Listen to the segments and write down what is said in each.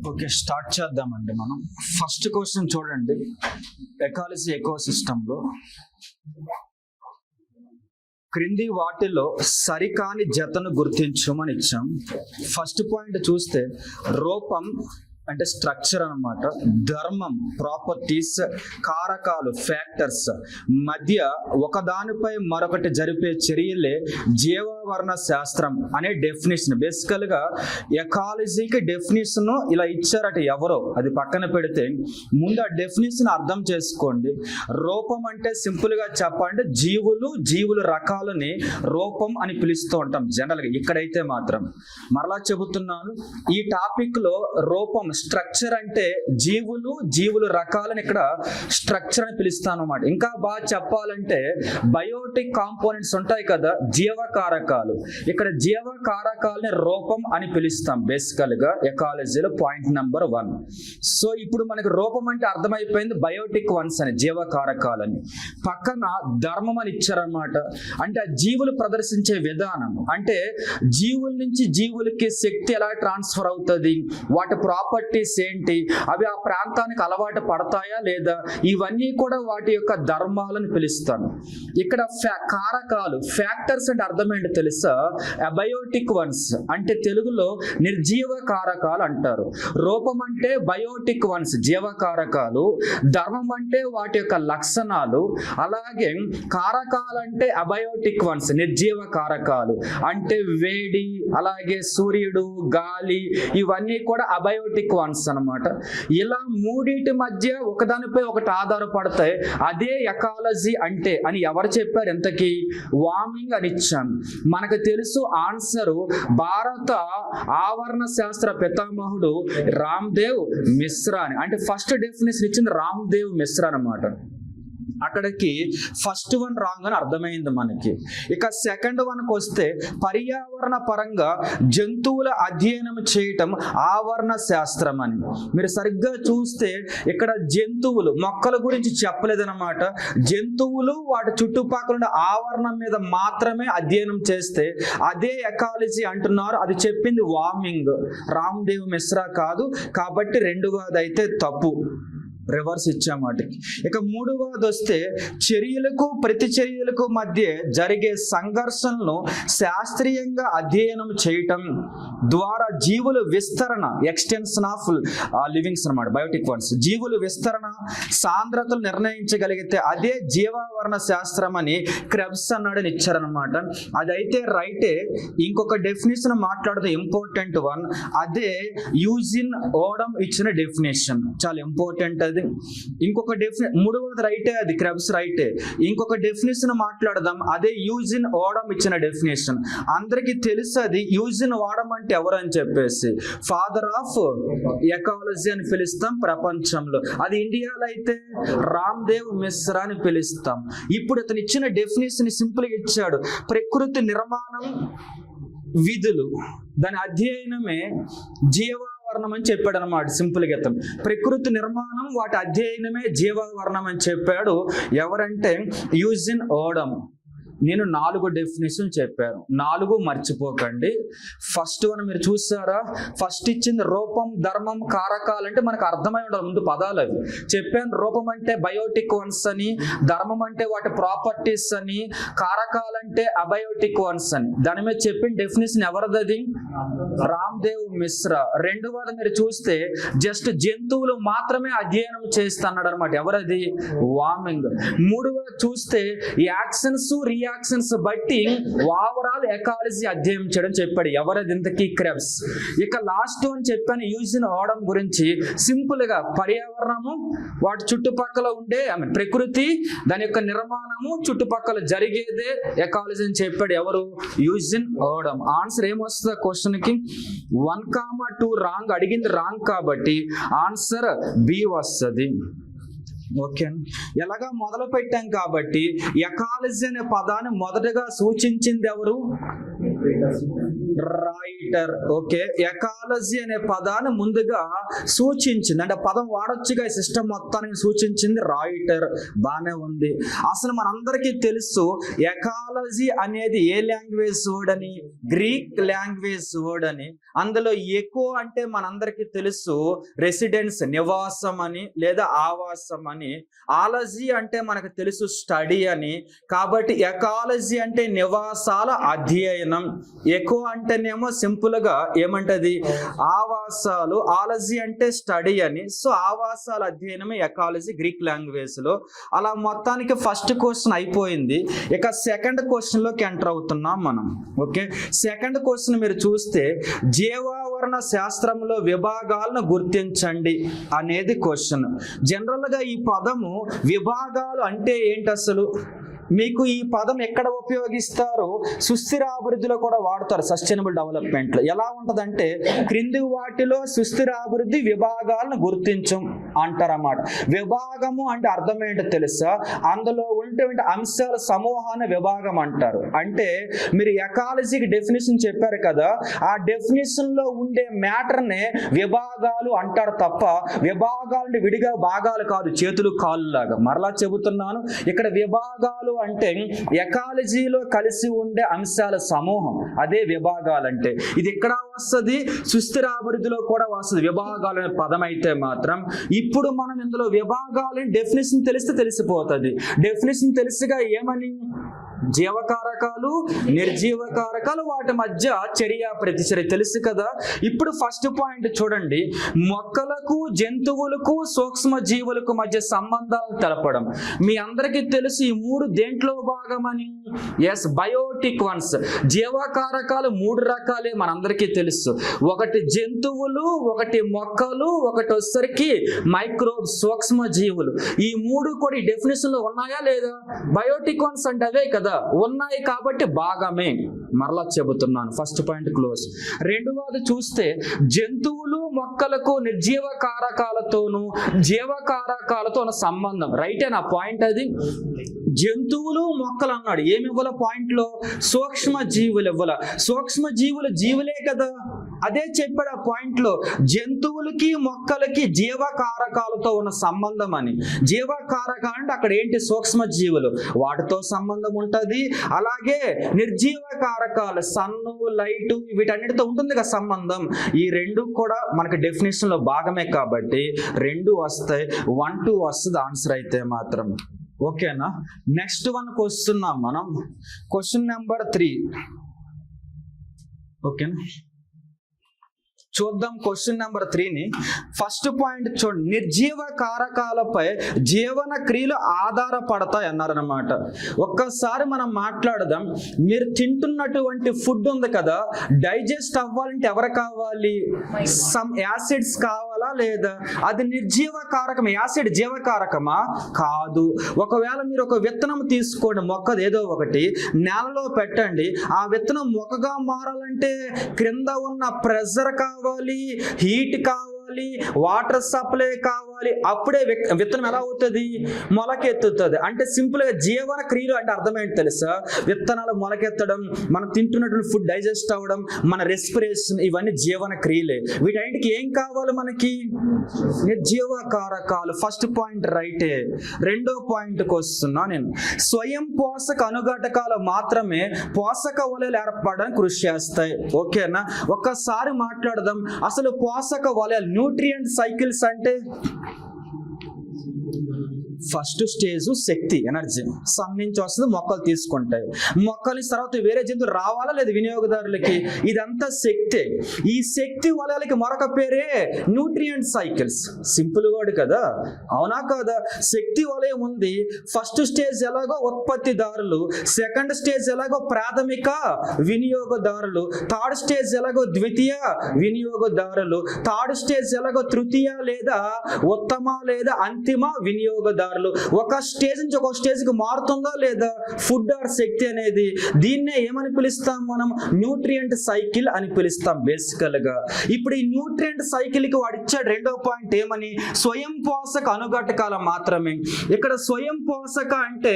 Okay, start చేద్దామండి. మనం first question చూడండి. ఎకాలజీ ఎకోసిస్టంలో క్రింది వాటిలో సరికాని జతను గుర్తించమని ఇచ్చాం. ఫస్ట్ పాయింట్ చూస్తే రూపం అంటే స్ట్రక్చర్ అన్నమాట, ధర్మం ప్రాపర్టీస్, కారకాలు ఫ్యాక్టర్స్, మధ్య ఒకదానిపై మరొకటి జరిపే చర్యలే జీవావరణ శాస్త్రం అనే డెఫినేషన్. బేసికల్ గా ఎకాలజీకి డెఫినేషన్ ఇలా ఇచ్చారట ఎవరో, అది పక్కన పెడితే ముందు ఆ డెఫినేషన్ అర్థం చేసుకోండి. రూపం అంటే సింపుల్ గా చెప్పాలంటే జీవులు రకాలని రూపం అని పిలుస్తూ ఉంటాం జనరల్ గా. ఇక్కడైతే మాత్రం మరలా చెబుతున్నాను, ఈ టాపిక్ లో రూపం స్ట్రక్చర్ అంటే జీవులు రకాలని ఇక్కడ స్ట్రక్చర్ అని పిలుస్తాను అన్నమాట. ఇంకా బాగా చెప్పాలంటే బయోటిక్ కాంపోనెంట్స్ ఉంటాయి కదా, జీవకారకాలు. ఇక్కడ జీవకారకాలని రూపం అని పిలుస్తాం బేసికల్ గా ఎకాలజీలో. Point number 1. సో ఇప్పుడు మనకి రూపం అంటే అర్థమైపోయింది, బయోటిక్ వన్స్ అని, జీవకారకాలని. పక్కన ధర్మం అని ఇచ్చారనమాట. అంటే ఆ జీవులు ప్రదర్శించే విధానం, అంటే జీవుల నుంచి జీవులకి శక్తి ఎలా ట్రాన్స్ఫర్ అవుతుంది, వాటి ప్రాపర్టీస్ ఏంటి, అవి ఆ ప్రాంతానికి అలవాటు పడతాయా లేదా, ఇవన్నీ కూడా వాటి యొక్క ధర్మాలను పిలుస్తాను. ఇక్కడ కారకాలు ఫ్యాక్టర్స్ అంటే అర్థం ఏంటి తెలుసా, అబయోటిక్ వన్స్ అంటే తెలుగులో నిర్జీవ కారకాలు అంటారు. రూపం అంటే బయోటిక్ వన్స్ జీవకారకాలు, ధర్మం అంటే వాటి యొక్క లక్షణాలు, అలాగే కారకాలు అంటే అబయోటిక్ వన్స్ నిర్జీవ కారకాలు అంటే వేడి, అలాగే సూర్యుడు, గాలి, ఇవన్నీ కూడా అబయోటిక్ వన్స్ అన్నమాట. ఇలా మూడింటి మధ్య ఒకదానిపై ఒకటి ఆధారపడతాయి. అదే ఎకాలజీ అంటే అని ఎవరు చెప్పారు ఎంతకీ? వామింగ్ అని ఇచ్చాను. మనకు తెలుసు ఆన్సరు, భారత ఆవరణ శాస్త్ర పితామహుడు రామ్దేవ్ మిశ్రా అని. అంటే ఫస్ట్ డెఫినేషన్ ఇచ్చింది రామ్దేవ్ మిశ్రా అన్నమాట. అక్కడికి ఫస్ట్ వన్ రాంగ్ అని అర్థమైంది మనకి. ఇక సెకండ్ వన్కి వస్తే పర్యావరణ పరంగా జంతువుల అధ్యయనం చేయటం ఆవరణ శాస్త్రం అని. మీరు సరిగ్గా చూస్తే ఇక్కడ జంతువులు, మొక్కల గురించి చెప్పలేదన్నమాట. జంతువులు వాటి చుట్టుపక్కల ఆవరణం మీద మాత్రమే అధ్యయనం చేస్తే అదే ఎకాలజీ అంటున్నారు. అది చెప్పింది వామింగ్, రామ్దేవ్ మిశ్రా కాదు. కాబట్టి రెండవది అయితే తప్పు, రివర్స్ ఇచ్చామాటికి. ఇక మూడవది వస్తే చర్యలకు ప్రతిచర్యలకు మధ్య జరిగే సంఘర్షణను శాస్త్రీయంగా అధ్యయనం చేయటం ద్వారా జీవుల విస్తరణ, ఎక్స్టెన్షన్ ఆఫ్ లివింగ్స్ అన్నమాట, బయోటిక్ వన్స్. జీవుల విస్తరణ సాంద్రతలు నిర్ణయించగలిగితే అదే జీవావరణ శాస్త్రం అని క్రెబ్స్ అన్నాడని ఇచ్చారనమాట. అదైతే రైటే. ఇంకొక డెఫినేషన్ మాట్లాడితే ఇంపార్టెంట్ వన్, అదే యూజిన్ ఓడమ్ ఇచ్చిన డెఫినేషన్, చాలా ఇంపార్టెంట్ అది. ఇంకొక మూడవది రైటే, అది క్రెబ్స్ రైటే. ఇంకొక డెఫినేషన్ మాట్లాడదాం, అదే యూజిన్ ఓడమ్ ఇచ్చిన డెఫినేషన్. అందరికీ తెలుసు అది. యూజిన్ ఓడమ్ అంటే ఎవరు అని చెప్పేసి ఫాదర్ ఆఫ్ ఎకాలజీ అని పిలుస్తాం ప్రపంచంలో. అది ఇండియాలో అయితే రామ్దేవ్ మిశ్రా అని పిలుస్తాం. ఇప్పుడు అతను ఇచ్చిన డెఫినేషన్ సింపుల్ గా ఇచ్చాడు, ప్రకృతి నిర్మాణం, విధులు, దాని అధ్యయనమే జీవావరణం అని చెప్పాడు అనమాట. సింపుల్ గా ప్రకృతి నిర్మాణం, వాటి అధ్యయనమే జీవావరణం అని చెప్పాడు. ఎవరంటే యూజిన్ ఓడమ్. నేను 4 డెఫినేషన్ చెప్పాను, 4 మర్చిపోకండి. ఫస్ట్ వన్ మీరు చూసారా, ఫస్ట్ ఇచ్చింది రూపం, ధర్మం, కారకాలు. అంటే మనకు అర్థమై ఉండాలి ముందు పదాలు అవి చెప్పాను. రూపం అంటే బయోటిక్ వన్స్ అని, ధర్మం అంటే వాటి ప్రాపర్టీస్ అని, కారకాలు అంటే అబయోటిక్ వన్స్ అని. దాని మీద చెప్పిన డెఫినేషన్ ఎవరిది? రామ్దేవ్ మిశ్రా. రెండవది మీరు చూస్తే జస్ట్ జంతువులు మాత్రమే అధ్యయనం చేస్తున్నాడు అనమాట. ఎవరది? వామింగ్. మూడవది చూస్తే యాక్షన్స్ రియాక్షన్స్ బట్టి ఓవరాల్ ఎకాలజీ అధ్యయనం చేయడం చెప్పాడు. ఎవరది ఇంతకీ? క్రెబ్స్. ఇక లాస్ట్ అని చెప్పాను యూజిన్ ఓడమ్ గురించి. సింపుల్ గా పర్యావరణము, వాటి చుట్టుపక్కల ఉండే ప్రకృతి, దాని యొక్క నిర్మాణము, చుట్టుపక్కల జరిగేదే ఎకాలజీ అని చెప్పాడు. ఎవరు? యూజిన్ ఓడమ్. ఆన్సర్ ఏమొస్తుంది క్వశ్చన్ కి? 1, 2 రాంగ్. అడిగింది రాంగ్ కాబట్టి ఆన్సర్ బి వస్తుంది. ఓకే, ఎలాగా మొదలు పెట్టాం కాబట్టి ఎకాలజీ అనే పదాన్ని మొదటగా సూచించింది ఎవరు? రైటర్. ఓకే, ఎకాలజీ అనే పదాన్ని ముందుగా సూచించింది, అంటే పదం వాడొచ్చుగా ఈ సిస్టమ్ మొత్తానికి సూచించింది రైటర్. బానే ఉంది. అసలు మనందరికీ తెలుసు ఎకాలజీ అనేది ఏ లాంగ్వేజ్ వర్డ్ అని? గ్రీక్ లాంగ్వేజ్ వర్డ్ అని. అందులో ఎకో అంటే మనందరికీ తెలుసు రెసిడెన్స్, నివాసం అని లేదా ఆవాసం అని. ఆలజీ అంటే మనకు తెలుసు స్టడీ అని. కాబట్టి ఎకాలజీ అంటే నివాసాల అధ్యయనం. ఎకో అంటేనేమో సింపుల్ గా ఏమంటది? ఆవాసాలు. ఆలజీ అంటే స్టడీ అని. సో ఆవాసాల అధ్యయనమే ఎకాలజీ గ్రీక్ లాంగ్వేజ్ లో. అలా మొత్తానికి ఫస్ట్ క్వశ్చన్ అయిపోయింది. ఇక సెకండ్ క్వశ్చన్ లోకి ఎంటర్ అవుతున్నాం మనం. ఓకే, సెకండ్ క్వశ్చన్ మీరు చూస్తే జీవావరణ శాస్త్రంలో విభాగాలను గుర్తించండి అనేది క్వశ్చన్. జనరల్ గా ఈ పదము విభాగాలు అంటే ఏంటి అసలు? మీకు ఈ పదం ఎక్కడ ఉపయోగిస్తారు? సుస్థిర అభివృద్ధిలో కూడా వాడతారు, సస్టైనబుల్ డెవలప్మెంట్ లో. ఎలా ఉంటదంటే క్రింది వాటిలో సుస్థిర అభివృద్ధి విభాగాలను గుర్తించం అంటారన్నమాట. విభాగము అంటే అర్థం ఏంటో తెలుసా? అందులో ఉండే అంశాల సమూహాన్ని విభాగం అంటారు. అంటే మీరు ఎకాలజీకి డెఫినేషన్ చెప్పారు కదా, ఆ డెఫినేషన్ లో ఉండే మ్యాటర్ నే విభాగాలు అంటారు తప్ప విభాగాలు విడిగా భాగాలు కాదు, చేతులు కాళ్ళు లాగా. మరలా చెబుతున్నాను, ఇక్కడ విభాగాలు అంటే ఎకాలజీలో కలిసి ఉండే అంశాల సమూహం, అదే విభాగాలు అంటే. ఇది ఎక్కడ వస్తుంది? సుస్థిర అభివృద్ధిలో కూడా వస్తుంది విభాగాలు అనే పదం అయితే మాత్రం. ఇప్పుడు మనం ఇందులో విభాగాలని డెఫినేషన్ తెలిస్తే తెలిసిపోతుంది. డెఫినేషన్ తెలిసిగా ఏమని? జీవకారకాలు, నిర్జీవకారకాలు, వాటి మధ్య చర్య ప్రతిచర్య తెలుసు కదా. ఇప్పుడు ఫస్ట్ పాయింట్ చూడండి, మొక్కలకు, జంతువులకు, సూక్ష్మ జీవులకు మధ్య సంబంధాలు తెలపడం. మీ అందరికీ తెలుసు ఈ మూడు దేంట్లో భాగమని? Yes, Biotique once. జీవకారకాలు మూడు రకాలే మనందరికీ తెలుసు. ఒకటి జంతువులు, ఒకటి మొక్కలు, ఒకటి వచ్చేసరికి మైక్రోబ్స్, సూక్ష్మ జీవులు. ఈ మూడు కూడా ఈ డెఫినేషన్ లో ఉన్నాయా లేదా? బయోటిక్ వన్స్ అంటే అవే కదా, ఉన్నాయి కాబట్టి భాగమే. మరలా చెబుతున్నాను, ఫస్ట్ పాయింట్ క్లోజ్. రెండవది చూస్తే జంతువులు, మొక్కలకు నిర్జీవ కారకాలతోనూ జీవకారకాలతో ఉన్న సంబంధం. రైటే నా పాయింట్ అది. జంతువులు, మొక్కలు అన్నాడు, ఏమి ఇవ్వాల పాయింట్ లో? సూక్ష్మ జీవులు ఇవ్వాల. సూక్ష్మ జీవులు జీవులే కదా, అదే చెప్పాడు ఆ పాయింట్ లో. జంతువులకి, మొక్కలకి జీవకారకాలతో ఉన్న సంబంధం అని. జీవకారకాలు అంటే అక్కడ ఏంటి? సూక్ష్మ జీవులు, వాటితో సంబంధం ఉంటది. అలాగే నిర్జీవ కారకాలు, సన్ను, లైటు, వీటన్నిటితో ఉంటుంది కదా సంబంధం. ఈ రెండు కూడా మనకి డెఫినేషన్ లో భాగమే కాబట్టి రెండు వస్తాయి. 1, 2 వస్తుంది ఆన్సర్ అయితే మాత్రం. ఓకేనా? నెక్స్ట్ వన్కి వస్తున్నాం మనం. Question number 3. ఓకేనా, చూద్దాం క్వశ్చన్ నెంబర్ 3ని. ఫస్ట్ పాయింట్ చూడండి, నిర్జీవ కారకాలపై జీవన క్రియలు ఆధారపడతాయి అన్నారనమాట. ఒక్కసారి మనం మాట్లాడదాం. మీరు తింటున్నటువంటి ఫుడ్ ఉంది కదా, డైజెస్ట్ అవ్వాలంటే ఎవరు కావాలి? సమ్ యాసిడ్స్ కావాలా లేదా? అది నిర్జీవ కారకం. యాసిడ్ జీవకారకమా? కాదు. ఒకవేళ మీరు ఒక విత్తనం తీసుకోండి, మొక్కది ఏదో ఒకటి, నేలలో పెట్టండి. ఆ విత్తనం మొక్కగా మారాలంటే క్రింద ఉన్న ప్రెషర్ కావాలి, హీట్ కావాలి, వాటర్ సప్లై కావాలి. అప్పుడే విత్తనం ఎలా అవుతుంది? మొలకెత్తుతుంది. అంటే సింపుల్ గా జీవన క్రియలు అంటే అర్థం ఏంటి తెలుసా? విత్తనాలు మొలకెత్తడం, మనం తింటున్నటువంటి ఫుడ్ డైజెస్ట్ అవ్వడం, మన రెస్పిరేషన్, ఇవన్నీ జీవన క్రియలే. వీటన్నిటికి ఏం కావాలి మనకి? నిర్జీవ కారకాలు. ఫస్ట్ పాయింట్ రైటే. రెండో పాయింట్కి వస్తున్నా నేను. స్వయం పోషక అనుఘటకాలు మాత్రమే పోషక వలయాలు ఏర్పడడానికి కృషి చేస్తాయి. ఓకేనా? ఒక్కసారి మాట్లాడదాం. అసలు పోషక వలయాలు, న్యూట్రియంట్ సైకిల్స్ అంటే ఫస్ట్ స్టేజ్ శక్తి, ఎనర్జీ. సన్ నుంచి వస్తుంది, మొక్కలు తీసుకుంటాయి. మొక్కల తర్వాత వేరే జంతువులు రావాలా లేదా వినియోగదారులకి? ఇదంతా శక్తే. ఈ శక్తి వలయాలకి మరొక పేరే న్యూట్రియంట్ సైకిల్స్. సింపుల్ వర్డ్ కదా, అవునా కదా? శక్తి వలయం ఉంది. ఫస్ట్ స్టేజ్ ఎలాగో ఉత్పత్తిదారులు, సెకండ్ స్టేజ్ ఎలాగో ప్రాథమిక వినియోగదారులు, థర్డ్ స్టేజ్ ఎలాగో ద్వితీయ వినియోగదారులు, థర్డ్ స్టేజ్ ఎలాగో తృతీయ లేదా ఉత్తమ లేదా అంతిమ వినియోగదారులు. వినియోగదారులు ఒక స్టేజ్ నుంచి ఒక స్టేజ్కి మారుతుందా లేదా ఫుడ్ ఆర్ శక్తి అనేది? దీన్నే ఏమని పిలుస్తాం మనం? న్యూట్రియంట్ సైకిల్ అని పిలుస్తాం బేసికల్ గా. ఇప్పుడు ఈ న్యూట్రియంట్ సైకిల్ కి వాడు ఇచ్చాడు రెండో పాయింట్ ఏమని? స్వయం పోషక అనుఘటకాల మాత్రమే. ఇక్కడ స్వయం పోషక అంటే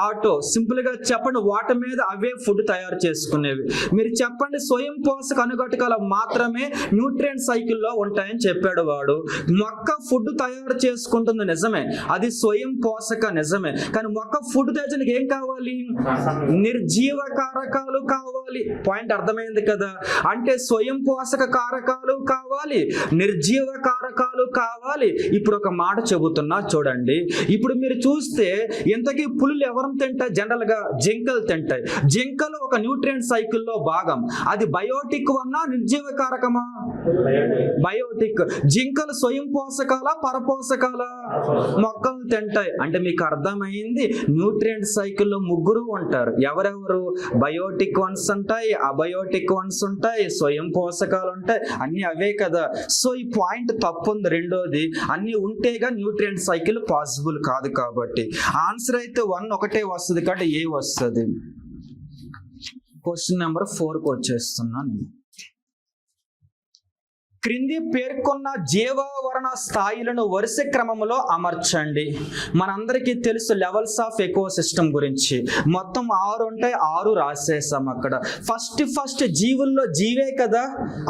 ఆటో, సింపుల్ గా చెప్పండి, వాటి మీద అవే ఫుడ్ తయారు చేసుకునేవి. మీరు చెప్పండి స్వయం పోషక అనుఘటకాల మాత్రమే న్యూట్రియంట్ సైకిల్లో ఉంటాయని చెప్పాడు వాడు. మొక్క ఫుడ్ తయారు చేసుకుంటుంది నిజమే, అది స్వయం పోషక నిజమే. కానీ మొక్క ఫుడ్ తెచ్చడానికి ఏం కావాలి? నిర్జీవ కారకాలు కావాలి. పాయింట్ అర్థమైంది కదా? అంటే స్వయం పోషక కారకాలు కావాలి, నిర్జీవ కారకాలు కావాలి. ఇప్పుడు ఒక మాట చెబుతున్నా చూడండి. ఇప్పుడు మీరు చూస్తే ఇంతకీ పులులు ఎవరు తింటాయి? జనరల్ గా జింకలు తింటాయి. జింకలు ఒక న్యూట్రియంట్ సైకిల్లో భాగం. అది బయోటిక్ వన్నా నిర్జీవ కారకమా? బయోటిక్. జింకలు స్వయం పోషకాల పరపోషకాల? మొక్కలు తింటాయి. అంటే మీకు అర్థమైంది, న్యూట్రియంట్ సైకిల్లో ముగ్గురు ఉంటారు. ఎవరెవరు? బయోటిక్ వన్స్ ఉంటాయి, అబయోటిక్ వన్స్ ఉంటాయి, స్వయం పోషకాలు ఉంటాయి, అన్ని అవే కదా. సో ఈ పాయింట్ తప్పు ఉంది. రెండోది, అన్ని ఉంటేగా న్యూట్రియంట్ సైకిల్ పాసిబుల్ కాదు. కాబట్టి ఆన్సర్ అయితే 1 ఒకటే వస్తుంది కాబట్టి ఏ వస్తుంది. క్వశ్చన్ నెంబర్ 4కి వచ్చేస్తున్నాను. క్రింది పేర్కొన్న జీవావరణ స్థాయిలను వరుస క్రమంలో అమర్చండి. మనందరికీ తెలుసు లెవెల్స్ ఆఫ్ ఎకో సిస్టమ్ గురించి. మొత్తం 6 ఉంటాయి, 6 రాసేసాం అక్కడ. ఫస్ట్ జీవుల్లో జీవే కదా,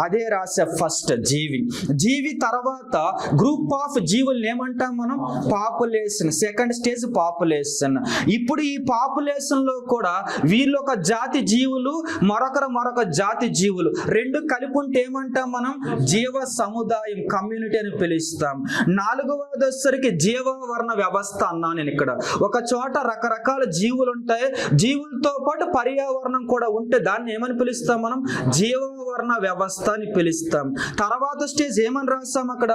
అదే రాసే ఫస్ట్ జీవి. జీవి తర్వాత గ్రూప్ ఆఫ్ జీవుల్ని ఏమంటాం మనం? పాపులేషన్. Second stage population. ఇప్పుడు ఈ పాపులేషన్ లో కూడా వీళ్ళు ఒక జాతి జీవులు, మరొక జాతి జీవులు, రెండు కలిపి ఉంటే ఏమంటాం మనం? జీవ సముదాయం, కమ్యూనిటీ అని పిలుస్తాం. 4వది వచ్చేసరికి జీవావరణ వ్యవస్థ అన్నా నేను ఇక్కడ. ఒక చోట రకరకాల జీవులు ఉంటాయి, జీవులతో పాటు పర్యావరణం కూడా ఉంటే దాన్ని ఏమని పిలుస్తాం మనం? జీవావరణ వ్యవస్థ అని పిలుస్తాం. తర్వాత స్టేజ్ ఏమని రాస్తాం అక్కడ?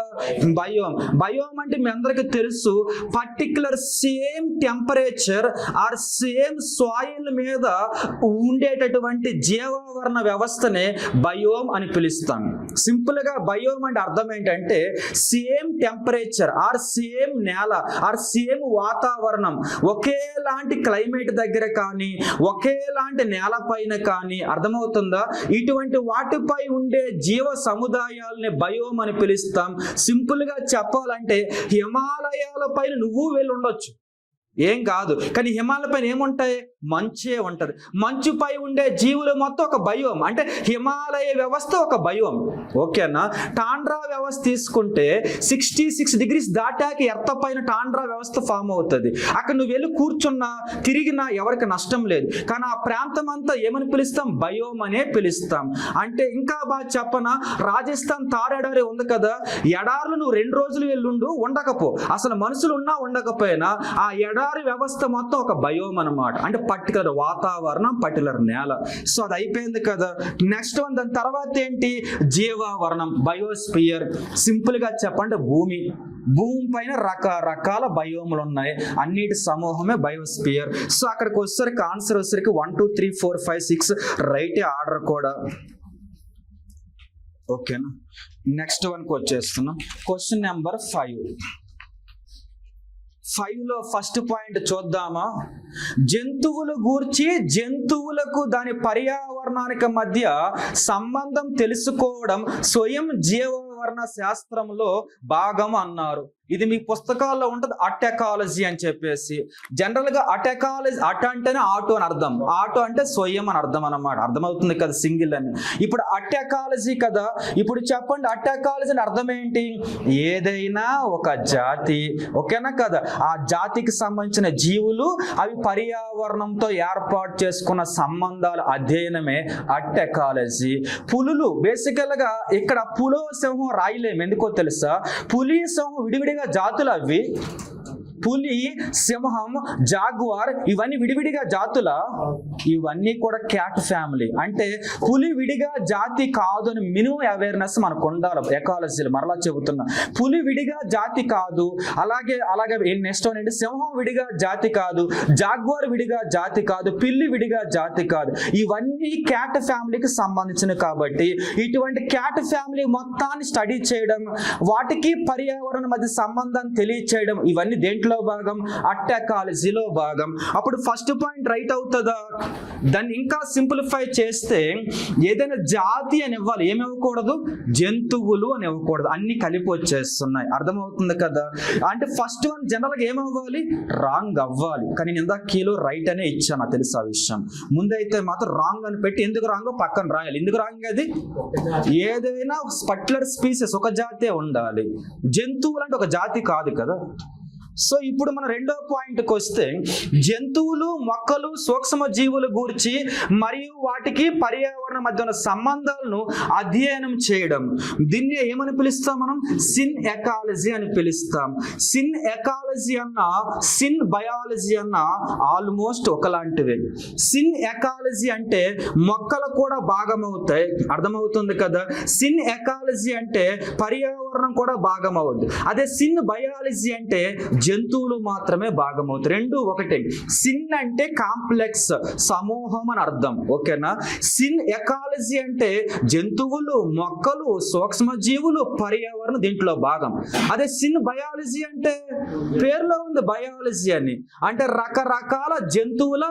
బయోమ్. బయోమ్ అంటే మీ అందరికీ తెలుసు, particular same temperature or same soil మీద ఉండేటటువంటి జీవావరణ వ్యవస్థనే బయోమ్ అని పిలుస్తాం. సింపుల్ గా బయోమ్ అంటే అర్థం ఏంటంటే సేమ్ టెంపరేచర్ ఆర్ సేమ్ నేల ఆర్ సేమ్ వాతావరణం, ఒకేలాంటి క్లైమేట్ దగ్గర కానీ ఒకేలాంటి నేల పైన కానీ, అర్థమవుతుందా? ఇటువంటి వాటిపై ఉండే జీవ సముదాయాలని బయోమ్ అని పిలుస్తాం. సింపుల్ గా చెప్పాలంటే హిమాలయాల పైన నువ్వు వెళ్ళి ఉండొచ్చు, ఏం కాదు. కానీ హిమాలయ పైన ఏముంటాయి? మంచే ఉంటది. మంచుపై ఉండే జీవులు మొత్తం ఒక బయోమ్. అంటే హిమాలయ వ్యవస్థ ఒక బయోమ్. ఓకేనా? టాండ్రా వ్యవస్థ తీసుకుంటే 66 degrees దాటాక ఎర్త పైన టాండ్రా వ్యవస్థ ఫామ్ అవుతుంది. అక్కడ నువ్వు వెళ్ళి కూర్చున్నా తిరిగినా ఎవరికి నష్టం లేదు. కానీ ఆ ప్రాంతం అంతా ఏమని పిలుస్తాం? బయోమ్ అనే పిలుస్తాం. అంటే ఇంకా బాగా చెప్పనా, రాజస్థాన్ థార్ ఎడారి ఉంది కదా, ఎడారులు నువ్వు 2 రోజులు వెళ్ళుండు, ఉండకపో, అసలు మనుషులు ఉన్నా ఉండకపోయినా ఆ ఎడారి వ్యవస్థ మొత్తం ఒక బయోమ్ అన్నమాట. అంటే పర్టికులర్ వాతావరణం, పర్టికులర్ నేల. సో అది అయిపోయింది కదా. నెక్స్ట్ వన్, దాని తర్వాత ఏంటి? జీవావరణం, బయోస్పియర్. సింపుల్ గా చెప్పండి, భూమి. భూమి పైన రకరకాల బయోములు ఉన్నాయి, అన్నిటి సమూహమే బయోస్పియర్. సో అక్కడికి వచ్చేసరికి ఆన్సర్ వచ్చేసరికి 1 2 3 4 5 6 రైట్ ఆర్డర్ కూడా. ఓకేనా? నెక్స్ట్ వన్కి వచ్చేస్తున్నాం. క్వశ్చన్ నెంబర్ 5లో ఫస్ట్ పాయింట్ చూద్దామా? జంతువులు గూర్చి జంతువులకు దాని పర్యావరణానికి మధ్య సంబంధం తెలుసుకోవడం స్వయం జీవావరణ శాస్త్రంలో భాగం అన్నారు. ఇది మీ పుస్తకాల్లో ఉంటుంది, అటెకాలజీ అని చెప్పేసి. జనరల్ గా అటెకాలజీ, అట అంటేనే ఆటో అని అర్థం, ఆటో అంటే స్వయం అని అర్థం అన్నమాట. అర్థమవుతుంది కదా, సింగిల్ అని. ఇప్పుడు అటెకాలజీ కదా. ఇప్పుడు చెప్పండి, అటెకాలజీ అని అర్థం ఏంటి? ఏదైనా ఒక జాతి, ఓకేనా కదా, ఆ జాతికి సంబంధించిన జీవులు అవి పర్యావరణంతో ఏర్పాటు చేసుకున్న సంబంధాల అధ్యయనమే అటెకాలజీ. పులులు బేసికల్ గా ఇక్కడ పులో సింహం రాయలేము, ఎందుకో తెలుసా? పులి సింహం విడివిడిగా జాతులు అవి. పులి, సింహం, జాగ్వార్ ఇవన్నీ విడివిడిగా జాతుల, ఇవన్నీ కూడా క్యాట్ ఫ్యామిలీ. అంటే పులి విడిగా జాతి కాదు అని మినిమం అవేర్నెస్ మనకు ఉండాలి ఎకాలజీలో. మరలా చెబుతున్నా, పులి విడిగా జాతి కాదు. అలాగే నెక్స్ట్ ఏంటి? సింహం విడిగా జాతి కాదు, జాగ్వార్ విడిగా జాతి కాదు, పిల్లి విడిగా జాతి కాదు. ఇవన్నీ క్యాట్ ఫ్యామిలీకి సంబంధించినవి. కాబట్టి ఇటువంటి క్యాట్ ఫ్యామిలీ మొత్తాన్ని స్టడీ చేయడం, వాటికి పర్యావరణం మధ్య సంబంధాన్ని తెలియచేయడం, ఇవన్నీ దేంట్లో దేంట్లో భాగం? అట్ ఎకాలజీలో భాగం. అప్పుడు ఫస్ట్ పాయింట్ రైట్ అవుతుందా? దాన్ని ఇంకా సింప్లిఫై చేస్తే ఏదైనా జాతి అని ఇవ్వాలి, ఏమి ఇవ్వకూడదు? జంతువులు అని ఇవ్వకూడదు. అన్ని కలిపి వచ్చేస్తున్నాయి. అర్థమవుతుంది కదా? అంటే ఫస్ట్ వన్ జనరల్గా ఏమవ్వాలి? రాంగ్ అవ్వాలి. కానీ నేను ఇందాక కీలో రైట్ అనే ఇచ్చాను, నాకు తెలుసు ఆ విషయం. ముందైతే మాత్రం రాంగ్ అని పెట్టి ఎందుకు రాంగో పక్కన రాయాలి. ఎందుకు రాంగ్? అది ఏదైనా పర్టికులర్ స్పీసెస్, ఒక జాతే ఉండాలి. జంతువులు అంటే ఒక జాతి కాదు కదా. సో ఇప్పుడు మన రెండో పాయింట్కి వస్తే, జంతువులు, మొక్కలు, సూక్ష్మ జీవుల గురించి మరియు వాటికి పర్యావరణం మధ్య ఉన్న సంబంధాలను అధ్యయనం చేయడం, దీన్ని ఏమని పిలుస్తాం మనం? సిన్ ఎకాలజీ అని పిలుస్తాం. సిన్ ఎకాలజీ అన్న సిన్ బయాలజీ అన్న ఆల్మోస్ట్ ఒకలాంటివే. సిన్ ఎకాలజీ అంటే మొక్కలు కూడా భాగం అవుతాయి, అర్థమవుతుంది కదా. సిన్ ఎకాలజీ అంటే పర్యావరణం కూడా భాగం అవుతుంది. అదే సిన్ బయాలజీ అంటే జంతువులు మాత్రమే భాగమవుతాయి. రెండు ఒకటే. సిన్ అంటే కాంప్లెక్స్, సమూహం అని అర్థం, ఓకేనా. సిన్ ఎకాలజీ అంటే జంతువులు, మొక్కలు, సూక్ష్మ జీవులు, పర్యావరణం దీంట్లో భాగం. అదే సిన్ బయాలజీ అంటే పేరులో ఉంది బయాలజీ అని, అంటే రకరకాల జంతువుల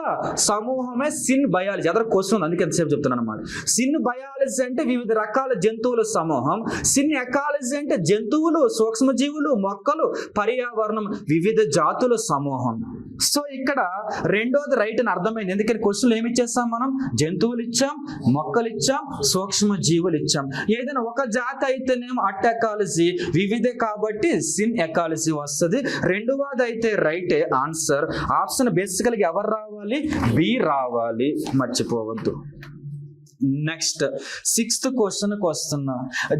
సమూహమే సిన్ బయాలజీ. అదర్ క్వశ్చన్ ఉంది, అందుకే ఎంతసేపు చెప్తున్నాను అనమాట. సిన్ బయాలజీ అంటే వివిధ రకాల జంతువుల సమూహం. సిన్ ఎకాలజీ అంటే జంతువులు, సూక్ష్మజీవులు, మొక్కలు, పర్యావరణం, వివిధ జాతుల సమూహం. సో ఇక్కడ రెండోది రైట్ అని అర్థమైంది. ఎందుకంటే క్వశ్చన్లు ఏమి ఇచ్చేస్తాం మనం? జంతువులు ఇచ్చాం, మొక్కలు ఇచ్చాం, సూక్ష్మ జీవులు ఇచ్చాం. ఏదైనా ఒక జాతి అయితేనేమో అట్ ఎకాలజీ, వివిధ కాబట్టి సిన్ ఎకాలజీ వస్తుంది. రెండవది అయితే రైటే ఆన్సర్. ఆప్షన్ బేసికల్గా ఎవరు రావాలి? బి రావాలి, మర్చిపోవద్దు. నెక్స్ట్ 6th క్వశ్చన్కి వస్తున్నా.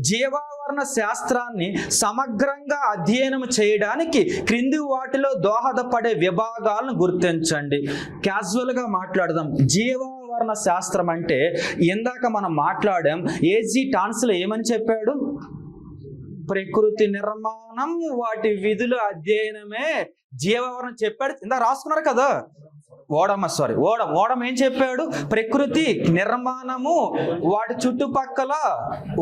జీవావరణ శాస్త్రాన్ని సమగ్రంగా అధ్యయనం చేయడానికి క్రింది వాటిలో దోహదపడే విభాగాలను గుర్తించండి. క్యాజువల్గా మాట్లాడదాం. జీవావరణ శాస్త్రం అంటే ఇందాక మనం మాట్లాడాం, ఏజీ టాన్స్లో ఏమని చెప్పాడు? ప్రకృతి నిర్మాణం, వాటి విధుల అధ్యయనమే జీవావరణం చెప్పాడు. ఇందాక రాసుకున్నారు కదా. ఓడం ఏం చెప్పాడు? ప్రకృతి నిర్మాణము, వాటి చుట్టుపక్కల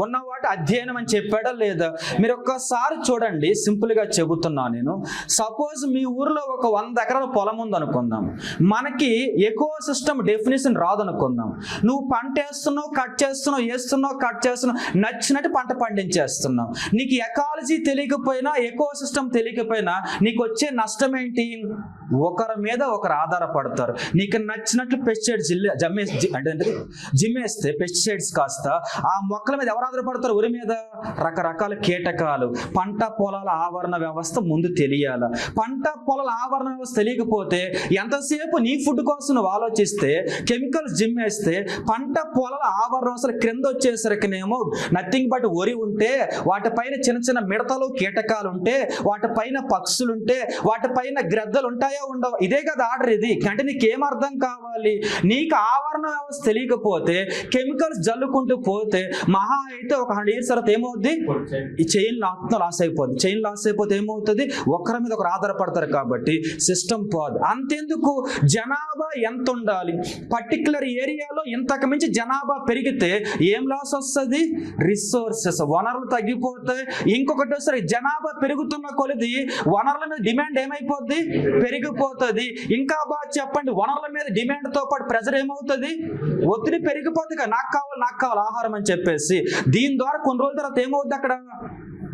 ఉన్న వాటి అధ్యయనం అని చెప్పాడా లేదా? మీరు ఒక్కసారి చూడండి, సింపుల్ గా చెబుతున్నా నేను. సపోజ్ మీ ఊర్లో ఒక 100 ఎకరాల పొలం ఉంది అనుకుందాం. మనకి ఎకో సిస్టమ్ డెఫినేషన్ రాదనుకుందాం. నువ్వు పంట వేస్తున్నావు, కట్ చేస్తున్నావు, నచ్చినట్టు పంట పండించేస్తున్నావు. నీకు ఎకాలజీ తెలియకపోయినా, ఎకో సిస్టమ్ తెలియకపోయినా నీకు వచ్చే నష్టం ఏంటి? ఒకరి మీద ఒకరు ఆధారపడతారు. నీకు నచ్చినట్లు పెస్టిసైడ్స్ జిమ్మేస్తే పెస్టిసైడ్స్ కాస్త ఆ మొక్కల మీద ఎవరు ఆధారపడతారు? ఊరి మీద రకరకాల కీటకాలు. పంట పొలాల ఆవరణ వ్యవస్థ ముందు తెలియాల. పంట పొలాల ఆవరణ వ్యవస్థ తెలియకపోతే ఎంతసేపు నీ ఫుడ్ కోసం నువ్వు ఆలోచిస్తే, కెమికల్స్ జిమ్మేస్తే పంట పొలాల ఆవరణ వ్యవస్థ క్రింద వచ్చేసరికినేమో నథింగ్ బట్ వరి ఉంటే, వాటిపైన చిన్న చిన్న మిడతలు, కీటకాలు ఉంటే, వాటిపైన పక్షులుంటే, వాటిపైన గ్రద్దలు ఉంటాయో ఉండవు. ఇదే కదా ఆర్డర్. ఇది అంటే నీకేం అర్థం కావాలి? నీకు ఆవరణ వ్యవస్థ తెలియకపోతే, కెమికల్స్ జల్లుకుంటూ పోతే మహా అయితే ఒక 100 years తర్వాత ఏమవుద్ది? ఈ చైన్ లాస్ అయిపోతే ఏమవుతుంది? ఒకరి మీద ఒకరు ఆధారపడతారు కాబట్టి సిస్టమ్ పోదు. అంతెందుకు, జనాభా ఎంత ఉండాలి? పర్టికులర్ ఏరియాలో ఇంతకు మించి జనాభా పెరిగితే ఏం లాస్ వస్తుంది? రిసోర్సెస్, వనరులు తగ్గిపోతాయి. ఇంకొకటి సరే, జనాభా పెరుగుతున్న కొలది వనరుల మీద డిమాండ్ ఏమైపోద్ది? పెరిగిపోతుంది. ఇంకా బాగా చెప్పండి, వనరుల మీద డిమాండ్ తో పాటు ప్రెజర్ ఏమవుతుంది? ఒత్తిడి పెరిగిపోతుంది. నాకు కావాలి ఆహారం అని చెప్పేసి. దీని ద్వారా కొన్ని రోజుల తర్వాత ఏమవుతుంది? అక్కడ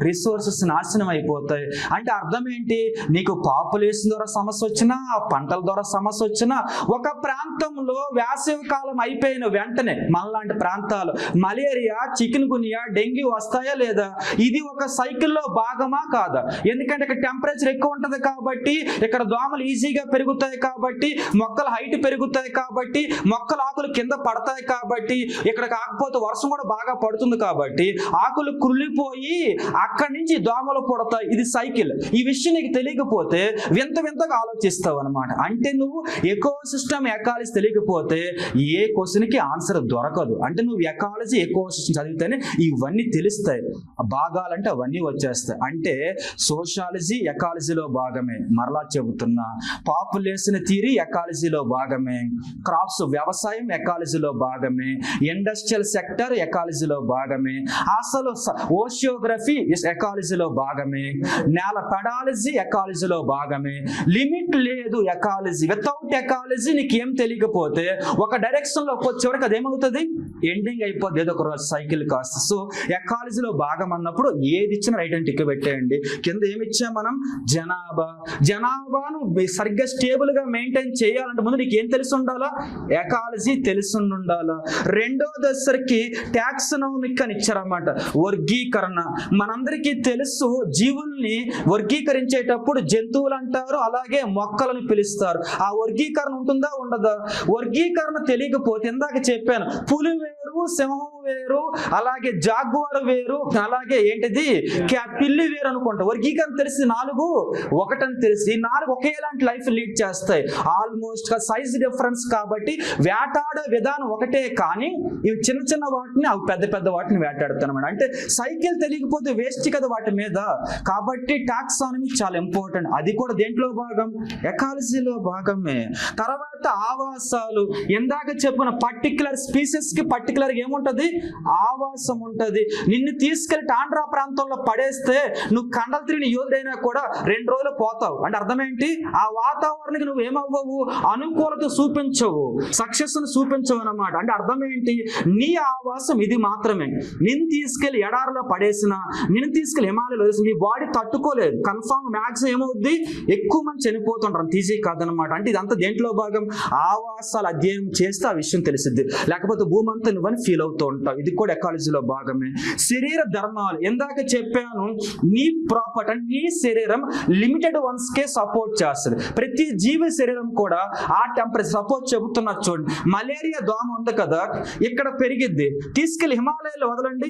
రిసోర్సెస్ నాశనం అయిపోతాయి. అంటే అర్థం ఏంటి? నీకు పాపులేషన్ ద్వారా సమస్య వచ్చినా, పంటల ద్వారా సమస్య వచ్చినా, ఒక ప్రాంతంలో వేసవి కాలం అయిపోయిన వెంటనే మనలాంటి ప్రాంతాలు మలేరియా, చికెన్ గునియా, డెంగ్యూ వస్తాయా లేదా? ఇది ఒక సైకిల్లో భాగమా కాదా? ఎందుకంటే ఇక్కడ టెంపరేచర్ ఎక్కువ ఉంటుంది కాబట్టి, ఇక్కడ దోమలు ఈజీగా పెరుగుతాయి కాబట్టి, మొక్కల హైట్ పెరుగుతాయి కాబట్టి, మొక్కల ఆకులు కింద పడతాయి కాబట్టి, ఇక్కడ కాకపోతే వర్షం కూడా బాగా పడుతుంది కాబట్టి ఆకులు కుళ్ళిపోయి అక్కడి నుంచి దోమలు పుడతాయి. ఇది సైకిల్. ఈ విషయం నీకు తెలియకపోతే వింతగా ఆలోచిస్తావు అనమాట. అంటే నువ్వు ఎకో సిస్టమ్, ఎకాలజీ తెలియకపోతే ఏ క్వశ్చన్కి ఆన్సర్ దొరకదు. అంటే నువ్వు ఎకాలజీ, ఎకో సిస్టమ్ చదివితేనే ఇవన్నీ తెలుస్తాయి. భాగాలంటే అవన్నీ వచ్చేస్తాయి. అంటే సోషాలజీ ఎకాలజీలో భాగమే. మరలా చెబుతున్నా, పాపులేషన్ థియరీ ఎకాలజీలో భాగమే, క్రాప్స్ వ్యవసాయం ఎకాలజీలో భాగమే, ఇండస్ట్రియల్ సెక్టర్ ఎకాలజీలో భాగమే, అసలు ఓషియోగ్రఫీ ఎకాలజీలో భాగమే. నేల పెడాలజీ ఎకాలజీలో భాగమే. లిమిట్ లేదు ఎకాలజీ. వితౌట్ ఎకాలజీ నీకు ఏం తెలియకపోతే ఒక డైరెక్షన్ లో వచ్చేవరకు అదేమవుతుంది, ఎండింగ్ అయిపోద్ది ఏదో ఒక రోజు సైకిల్ కాస్ట్. సో ఎకాలజీలో భాగం అన్నప్పుడు ఏది ఇచ్చినా రైట్ అని టిక్ పెట్టేయండి. కింద ఏమి ఇచ్చాం మనం, జనాభాను సరిగ్గా స్టేబుల్ గా మెయింటైన్ చేయాలంటే ముందు నీకు ఏం తెలిసి ఉండాలా, ఎకాలజీ తెలిసి ఉండాలా. రెండో దశకి టాక్సనామిక్ అని ఇచ్చారన్నమాట, వర్గీకరణ. మనందరికీ తెలుసు జీవుల్ని వర్గీకరించేటప్పుడు జంతువులు అంటారు, అలాగే మొక్కలను పిలుస్తారు. ఆ వర్గీకరణ ఉంటుందా ఉండదా? వర్గీకరణ తెలియకపోతే ఇందాక చెప్పాను, పులి వేరు, సింహం వేరు, అలాగే జాగ్వార్ వేరు, అలాగే ఏంటిది పిల్లి వేరు అనుకుంటా. వర్గీకరణ తెలిసి 4 ఒకటని తెలిసి 4 ఒకేలాంటి లైఫ్ లీడ్ చేస్తాయి. ఆల్మోస్ట్ సైజ్ డిఫరెన్స్ కాబట్టి వేటాడే విధానం ఒకటే, కానీ ఇవి చిన్న చిన్న వాటిని అవి పెద్ద పెద్ద వాటిని వేటాడుతానమాట. అంటే సైకిల్ తెలియకపోతే వేస్ట్ కదా వాటి మీద. కాబట్టి టాక్సానమీ చాలా ఇంపార్టెంట్. అది కూడా దేంట్లో భాగం, ఎకాలజీలో భాగమే. తర్వాత ఆవాసాలు, ఇందాక చెప్పిన పర్టికులర్ స్పీసెస్ కి పర్టికులర్ ఏముంటది, ఆవాసం ఉంటది. నిన్ను తీసుకెళ్లి టాండ్రా ప్రాంతంలో పడేస్తే నువ్వు కండలు తిరిగిన యోధుడైనా కూడా 2 రోజులు పోతావు. అంటే అర్థం ఏంటి, ఆ వాతావరణానికి నువ్వు ఏమవ్వవు, అనుకూలత చూపించవు, సక్సెస్ ను చూపించవు అన్నమాట. అంటే అర్థం ఏంటి, నీ ఆవాసం ఇది మాత్రమే. నిన్ను తీసుకెళ్లి ఎడారిలో పడేసిన, నిన్ను తీసుకెళ్లి హిమాలయాలో వేసిన నీ బాడీ తట్టుకోలేదు. కన్ఫామ్ మ్యాక్సిమం ఏమవుద్ది, ఎక్కువ మంది చనిపోతుంటారు. ఈజీ కాదనమాట. అంటే ఇదంతా దేంట్లో భాగం, ఆవాసాలు అధ్యయనం చేస్తే ఆ విషయం తెలిసిద్ది. లేకపోతే భూమి అంతా నువ్వని ఫీల్ అవుతూ ఉంటావు. ఇది కూడా ఎకాలజీలో భాగమే. శరీర ధర్మాలు, ఇందాక చెప్పాను, నీ ప్రాపర్టీ అంటే నీ శరీరం లిమిటెడ్ వన్స్ కే సపోర్ట్ చేస్తుంది. ప్రతి జీవి శరీరం కూడా ఆ టెంపరేచర్ సపోర్ట్ చెబుతున్నారు. చూడండి, మలేరియా దోమ ఉంది కదా, ఇక్కడ పెరిగిద్ది, తీసుకెళ్లి హిమాలయాల్లో వదలండి,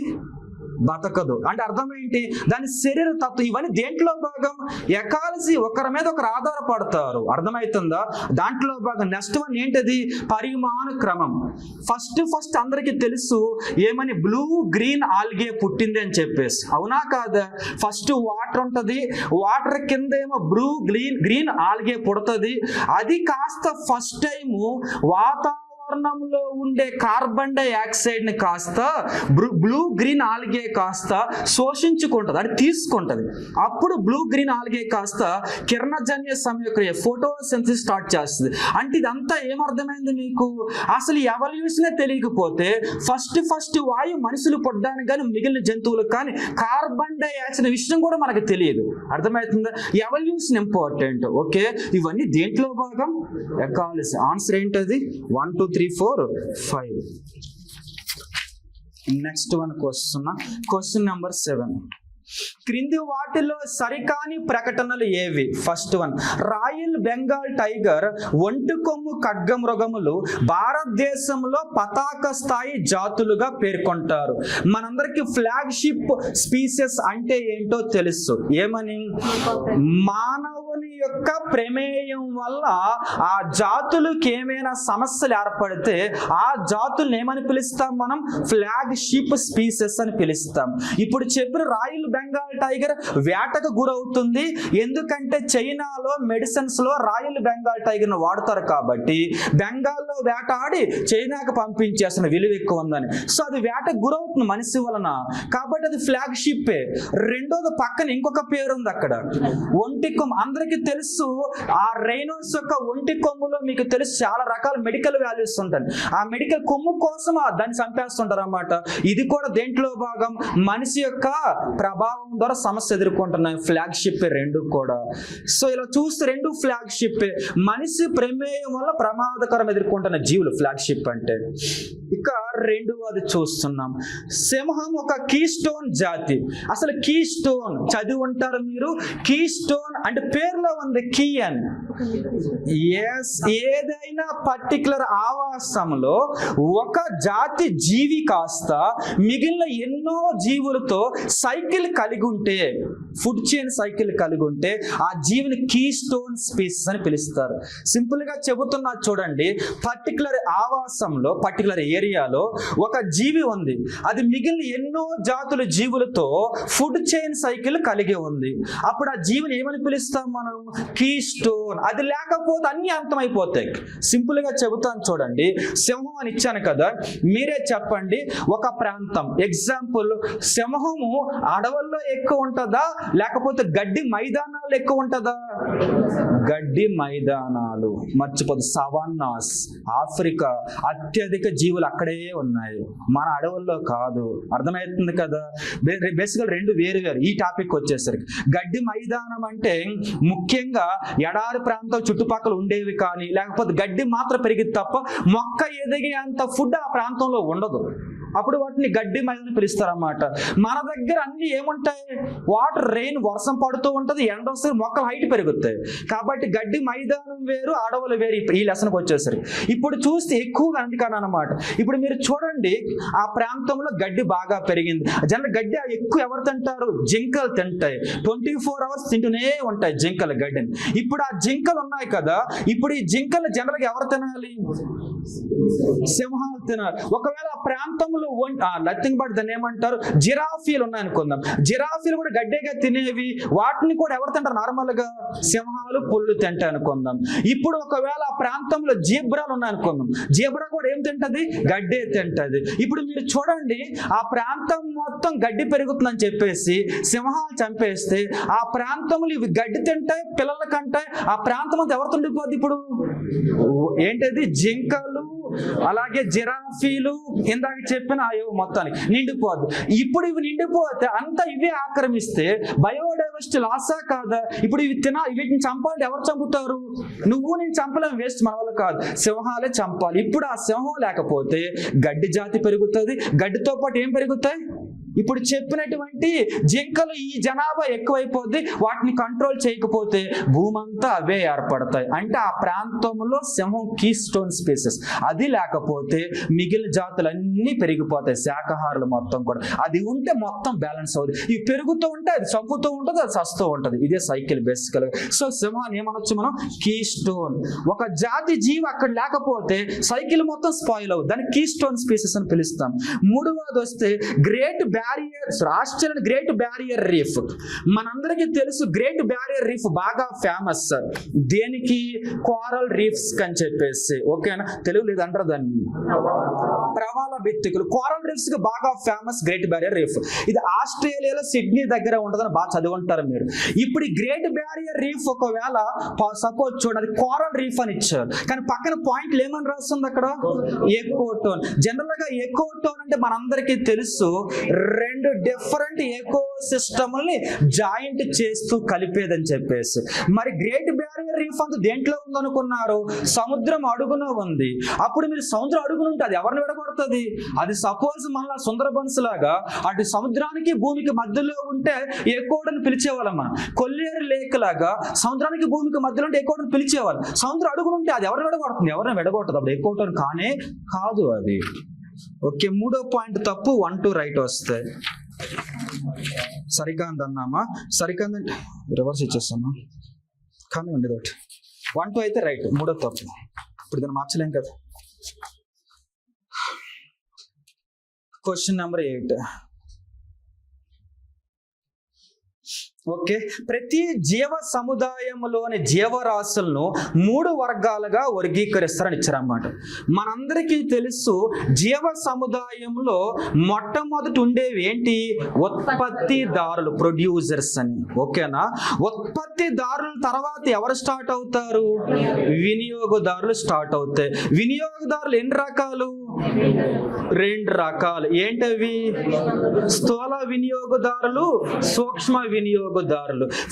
బతకదు. అంటే అర్థం ఏంటి, దాని శరీర తత్వం. ఇవన్నీ దేంట్లో భాగం, ఎకాలజీ. ఒకరి మీద ఒకరు ఆధారపడతారు. అర్థమవుతుందా? దాంట్లో భాగం. నెక్స్ట్ వన్ ఏంటది, పరిమాణ క్రమం. ఫస్ట్ అందరికీ తెలుసు ఏమని, బ్లూ గ్రీన్ ఆల్గే పుట్టింది అని చెప్పేసి, అవునా కాదా? ఫస్ట్ వాటర్ ఉంటది, వాటర్ కింద ఏమో బ్లూ గ్రీన్ ఆల్గే పుడుతుంది. అది కాస్త ఫస్ట్ టైము వాతావరణంలో ఉండే కార్బన్ డైఆక్సైడ్ ని కాస్త బ్లూ గ్రీన్ ఆల్గే కాస్త శోషించుకుంటది, అది తీసుకుంటది. అప్పుడు బ్లూ గ్రీన్ ఆల్గే కాస్త కిరణజన్య సమయక్రియ ఫోటోసింథసిస్ స్టార్ట్ చేస్తుంది. అంటే ఇదంతా ఏమర్థమైంది మీకు, అసలు ఎవల్యూషనే తెలియకపోతే ఫస్ట్ వాయు మనుషులు పుట్టడానికి కానీ మిగిలిన జంతువులకు కానీ కార్బన్ డైఆక్సైడ్ విషయం కూడా మనకు తెలియదు. అర్థమవుతుందా? Evolution important. ఓకే, ఇవన్నీ దేంట్లో భాగం, ఎకాలజీ. ఆన్సర్ ఏంటది, 1 2 3 4 5. Next one question number 7. క్రింది వాటిలో సరికాని ప్రకటనలు ఏవి? First one, royal Bengal tiger, ఒంటి కొమ్ము ఖడ్గమృగములు భారతదేశంలో పతాక స్థాయి జాతులుగా పేర్కొంటారు. మనందరికి ఫ్లాగ్షిప్ స్పీసెస్ అంటే ఏంటో తెలుసు. ఏమని, మానవుని యొక్క ప్రమేయం వల్ల ఆ జాతులకు ఏమైనా సమస్యలు ఏర్పడితే ఆ జాతులను ఏమని పిలుస్తాం మనం, ఫ్లాగ్షిప్ స్పీసెస్ అని పిలుస్తాం. ఇప్పుడు చెప్పిన రాయల్ బెంగాల్ టైగర్ వేటకు గురవుతుంది. ఎందుకంటే చైనాలో మెడిసిన్స్ లో రాయల్ బెంగాల్ టైగర్ ను వాడతారు కాబట్టి బెంగాల్లో వేటాడి చైనాకు పంపించేస్తున్న విలువ ఎక్కువ ఉందని. సో అది వేటకు గురవుతుంది మనిషి వలన, కాబట్టి అది ఫ్లాగ్షిప్. రెండోది పక్కన ఇంకొక పేరు ఉంది అక్కడ, ఒంటి కొమ్ము. అందరికీ తెలుసు ఆ రైనోస్ యొక్క ఒంటి కొమ్ములో మీకు తెలుసు చాలా రకాల మెడికల్ వాల్యూస్ ఉంటాయి. ఆ మెడికల్ కొమ్ము కోసం దాన్ని చంపేస్తుంటారు అన్నమాట. ఇది కూడా దేంట్లో భాగం, మనిషి యొక్క ప్రభావం ద్వారా సమస్య ఎదుర్కొంటున్నాయి. ఫ్లాగ్షిప్ రెండు కూడా. సో ఇలా చూస్తే రెండు ఫ్లాగ్షిప్, మనిషి ప్రమేయం వల్ల ప్రమాదకరం ఎదుర్కొంటున్న జీవులు ఫ్లాగ్షిప్ అంటే. ఇక రెండవది చూస్తున్నాం, సింహం ఒక కీ స్టోన్ జాతి. అసలు కీ స్టోన్ చదివి ఉంటారు మీరు, కీ స్టోన్ అంటే పేరులో ఉంది కీ అని. ఎస్, ఏదైనా పర్టికులర్ ఆవాసంలో ఒక జాతి జీవి కాస్త మిగిలిన ఎన్నో జీవులతో సైకిల్ కలిగి ఉంటే, ఫుడ్ చైన్ సైకిల్ కలిగి ఉంటే ఆ జీవిని కీ స్టోన్ స్పీసీస్ అని పిలుస్తారు. సింపుల్ గా చెబుతున్నా చూడండి, పర్టికులర్ ఆవాసంలో పర్టికులర్ ఏరియాలో ఒక జీవి ఉంది, అది మిగిలిన ఎన్నో జాతుల జీవులతో ఫుడ్ చైన్ సైకిల్ కలిగి ఉంది. అప్పుడు ఆ జీవిని ఏమని పిలుస్తాం మనం? Keystone. అది లేకపోతే అన్ని అంతమైపోతాయి. సింపుల్ గా చెబుతాను చూడండి. సింహం అని ఇచ్చాను కదా, మీరే చెప్పండి. ఒక ప్రాంతం ఎగ్జాంపుల్, సింహము అడవుల్లో ఎక్కువ ఉంటుందా లేకపోతే గడ్డి మైదానాలు ఎక్కువ ఉంటుందా? గడ్డి మైదానాలు. మర్చిపోదు, సవాన్నాస్, ఆఫ్రికా అత్యధిక జీవులు అక్కడే ఉన్నాయి, మన అడవుల్లో కాదు. అర్థమవుతుంది కదా? బేసికల్ రెండు వేరు వేరు. ఈ టాపిక్ వచ్చేసరికి గడ్డి మైదానం అంటే ముఖ్యంగా ఎడారి ప్రాంతం చుట్టుపక్కల ఉండేవి, కానీ లేకపోతే గడ్డి మాత్రం పెరిగింది తప్ప మొక్క ఎదిగే అంత ఫుడ్ ఆ ప్రాంతంలో ఉండదు. అప్పుడు వాటిని గడ్డి మైదానం పిలుస్తారన్నమాట. మన దగ్గర అన్ని ఏముంటాయి? వాటర్, రెయిన్, వర్షం పడుతూ ఉంటుంది, ఎండ వస్తే మొక్కలు హైట్ పెరుగుతాయి. కాబట్టి గడ్డి మైదానం వేరు, అడవులు వేరు. ఈ లెసన్కి వచ్చేసరికి ఇప్పుడు చూస్తే ఎక్కువగా అందుకని అనమాట. ఇప్పుడు మీరు చూడండి, ఆ ప్రాంతంలో గడ్డి బాగా పెరిగింది. జనరల్ గడ్డి ఎక్కువ ఎవరు తింటారు? జింకలు తింటాయి. 24 hours తింటూనే ఉంటాయి జింకలు గడ్డిని. ఇప్పుడు ఆ జింకలు ఉన్నాయి కదా, ఇప్పుడు ఈ జింకలు జనరల్గా ఎవరు తినాలి? సింహాలు తినాలి. ఒకవేళ ఆ ప్రాంతంలో నథింగ్ బట్ దాన్ని ఏమంటారు, జిరాఫీలు ఉన్నాయి అనుకుందాం. జిరాఫీలు కూడా గడ్డేగా తినేవి, వాటిని కూడా ఎవరు తింటారు? నార్మల్ గా సింహాలు, పుల్లు తింటాయి అనుకుందాం. ఇప్పుడు ఒకవేళ ఆ ప్రాంతంలో జీబ్రాలు ఉన్నాయి అనుకుందాం, జీబ్రా కూడా ఏం తింటది? గడ్డే తింటది. ఇప్పుడు మీరు చూడండి, ఆ ప్రాంతం మొత్తం గడ్డి పెరుగుతుందని చెప్పేసి సింహాలు చంపేస్తే ఆ ప్రాంతంలో ఇవి గడ్డి తింటాయి, పిల్లల కంటాయి. ఆ ప్రాంతం అంతా ఎవరితో ఉండిపోద్ది? ఇప్పుడు ఏంటది? జింకలు, అలాగే జిరాఫీలు, ఇందాక చెప్పిన మొత్తానికి నిండిపోద్ది. ఇప్పుడు ఇవి నిండిపోతే అంతా ఇవే ఆక్రమిస్తే బయోడైవర్సిటీ లాసా కాదా? ఇప్పుడు ఇవి వీటిని చంపాలంటే ఎవరు చంపుతారు? నువ్వు నేను చంపలేం, వేస్ట్, మన వల్ల కాదు. సింహాలే చంపాలి. ఇప్పుడు ఆ సింహం లేకపోతే గడ్డి జాతి పెరుగుతుంది, గడ్డితో పాటు ఏం పెరుగుతాయి? ఇప్పుడు చెప్పినటువంటి జింకలు, ఈ జనాభా ఎక్కువైపోద్ది. వాటిని కంట్రోల్ చేయకపోతే భూమి అంతా అవే ఏర్పడతాయి. అంటే ఆ ప్రాంతంలో సింహం కీ స్టోన్ స్పీసెస్. అది లేకపోతే మిగిలిన జాతులన్నీ పెరిగిపోతాయి, శాకాహారులు మొత్తం కూడా. అది ఉంటే మొత్తం బ్యాలెన్స్ అవుతుంది. ఇవి పెరుగుతూ ఉంటే అది చంపుతూ ఉంటుంది, అది చస్తూ ఉంటుంది. ఇదే సైకిల్ బేసికల్. సో సింహాన్ని ఏమనొచ్చు మనం? Keystone. ఒక జాతి జీవి అక్కడ లేకపోతే సైకిల్ మొత్తం స్పాయిల్ అవుతుంది. దాన్ని కీ స్టోన్ స్పీసెస్ అని పిలుస్తాం. మూడవది వస్తే great barrier. Australian great barrier reef. మనందరికీ తెలుసు, గ్రేట్ బ్యారియర్ రీఫ్ బాగా ఫేమస్. దేనికి? కోరల్ రీఫ్స్ అని చెప్పేసి. ఓకేనా? తెలుగు లేదంటారు దాన్ని, ప్రవాల భిత్తికలు. కోరల్ రీఫ్స్ కి బాగా ఫేమస్ గ్రేట్ బ్యారియర్ రీఫ్. ఇది ఆస్ట్రేలియాలో సిడ్నీ దగ్గర ఉంటుందని బాగా చదువుంటారు మీరు. ఇప్పుడు ఈ గ్రేట్ బ్యారియర్ రీఫ్ ఒకవేళ సపోజ్ చూడండి, కోరల్ రీఫ్ అని ఇచ్చారు, కానీ పక్కన పాయింట్లు ఏమని రాస్తుంది అక్కడ? ఎకోటోన్. జనరల్ గా ఎకోటోన్ అంటే మనందరికీ తెలుసు, రెండు డిఫరెంట్ ఎకో సిస్టమ్ని జాయింట్ చేస్తూ కలిపేదని చెప్పేసి. మరి గ్రేట్ బ్యారియర్ రీఫ్ అంతా దేంట్లో ఉందనుకున్నారు? సముద్రం అడుగున ఉంది. అప్పుడు మీరు సముద్రం అడుగున ఉంటే అది ఎవరిని విడగొడుతుంది? అది సపోజ్ మళ్ళా సుందరబన్స్ లాగా అటు సముద్రానికి భూమికి మధ్యలో ఉంటే ఎకోడని పిలిచేవాళ్ళం మనం. కొల్లేరు లేక్ లాగా సముద్రానికి భూమికి మధ్యలో ఉంటే ఎకోడని పిలిచేవాళ్ళు. సముద్రం అడుగున ఉంటే అది ఎవరిని విడగొడుతుంది? ఎవరిని విడగొట్టదు. అప్పుడు ఎకోటోన్ కానే కాదు అది. ఓకే, మూడో పాయింట్ తప్పు. 1, 2 రైట్ వస్తాయి. సరికాంత్ అన్నామా? సరికాంత్ అంటే రివర్స్ ఇచ్చేస్తామా? కానీ ఉండేది ఒకటి. 1, 2 అయితే రైట్, మూడో తప్పు. ఇప్పుడు దాన్ని మార్చలేం కదా. Question number 8. ఓకే, ప్రతి జీవ సముదాయంలోని జీవరాశులను 3 వర్గాలుగా వర్గీకరిస్తారని ఇచ్చారన్నమాట. మనందరికీ తెలుసు, జీవ సముదాయంలో మొట్టమొదటి ఉండేవి ఏంటి? ఉత్పత్తిదారులు, ప్రొడ్యూసర్స్ అని. ఓకేనా? ఉత్పత్తిదారుల తర్వాత ఎవరు స్టార్ట్ అవుతారు? వినియోగదారులు స్టార్ట్ అవుతాయి. వినియోగదారులు ఎన్ని రకాలు? 2 రకాలు. ఏంటవి? స్థూల వినియోగదారులు, సూక్ష్మ వినియోగదారులు.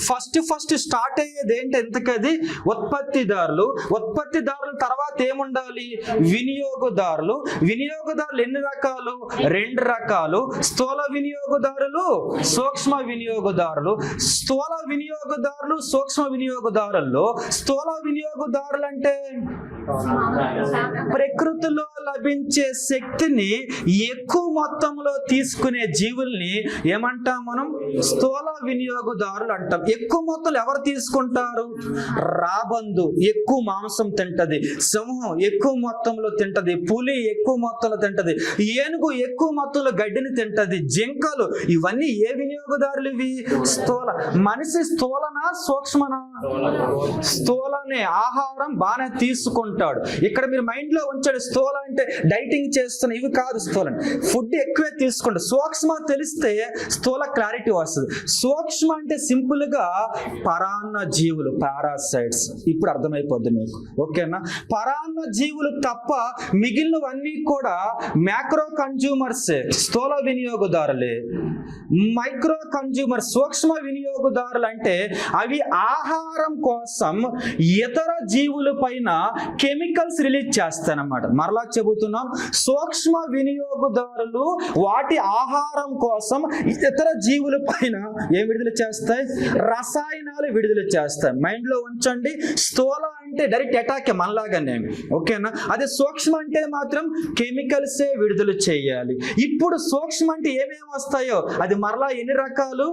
ఫస్ట్ స్టార్ట్ అయ్యేది ఏంటి? ఎంతకది? ఉత్పత్తిదారులు. ఉత్పత్తిదారుల తర్వాత ఏముండాలి? వినియోగదారులు. వినియోగదారులు ఎన్ని రకాలు? 2 రకాలు. స్థూల వినియోగదారులు, సూక్ష్మ వినియోగదారులు. స్థూల వినియోగదారులు, సూక్ష్మ వినియోగదారుల్లో స్థూల వినియోగదారులు అంటే ప్రకృతిలో లభించే శక్తిని ఎక్కువ మొత్తంలో తీసుకునే జీవుల్ని ఏమంటాం మనం? స్థూల వినియోగదారులు అంటాం. ఎక్కువ మొత్తంలో ఎవరు తీసుకుంటారు? రాబందు ఎక్కువ మాంసం తింటది, సింహం ఎక్కువ మొత్తంలో తింటది, పులి ఎక్కువ మొత్తంలో తింటది, ఏనుగు ఎక్కువ మొత్తంలో గడ్డిని తింటది, జింకలు, ఇవన్నీ ఏ వినియోగదారులు? ఇవి స్థూల. మనిషి స్థూలనా సూక్ష్మనా? స్థూలనే. ఆహారం బాగానే తీసుకుంటాడు. ఇక్కడ మీరు మైండ్ లో ఉంచాడు, స్థూల అంటే డైటింగ్ చేస్తున్న ఇవి కాదు. స్థూలం ఫుడ్ ఎక్కువే తీసుకుంటాడు. సూక్ష్మ తెలిస్తే స్థూల క్లారిటీ వస్తుంది. సూక్ష్మ అంటే సింపుల్ గా పరాన్న జీవులు, పారాసైట్స్. ఇప్పుడు అర్థమైపోద్ది మీకు, ఓకేనా? పరాన్న జీవులు తప్ప మిగిలినవన్నీ కూడా మ్యాక్రో కన్జ్యూమర్సే, స్థూల వినియోగదారులే. మైక్రో కన్జ్యూమర్, సూక్ష్మ వినియోగదారులు అంటే అవి ఆహారం కోసం ఇతర జీవుల పైన కెమికల్స్ రిలీజ్ చేస్తాయన్నమాట. మరలా చెబుతున్నాం, సూక్ష్మ వినియోగదారులు వాటి ఆహారం కోసం ఇతర జీవుల పైన ఏం విడుదల చేస్తాయి? రసాయనాలు విడుదల చేస్తాయి. మైండ్ లో ఉంచండి. స్థూల అంటే డైరెక్ట్ అటాక్ మనలాగానే, ఓకేనా? అదే సూక్ష్మ అంటే మాత్రం కెమికల్సే విడుదల చేయాలి. ఇప్పుడు సూక్ష్మ అంటే ఏమేమి వస్తాయో అది మరలా ఎన్ని రకాలు?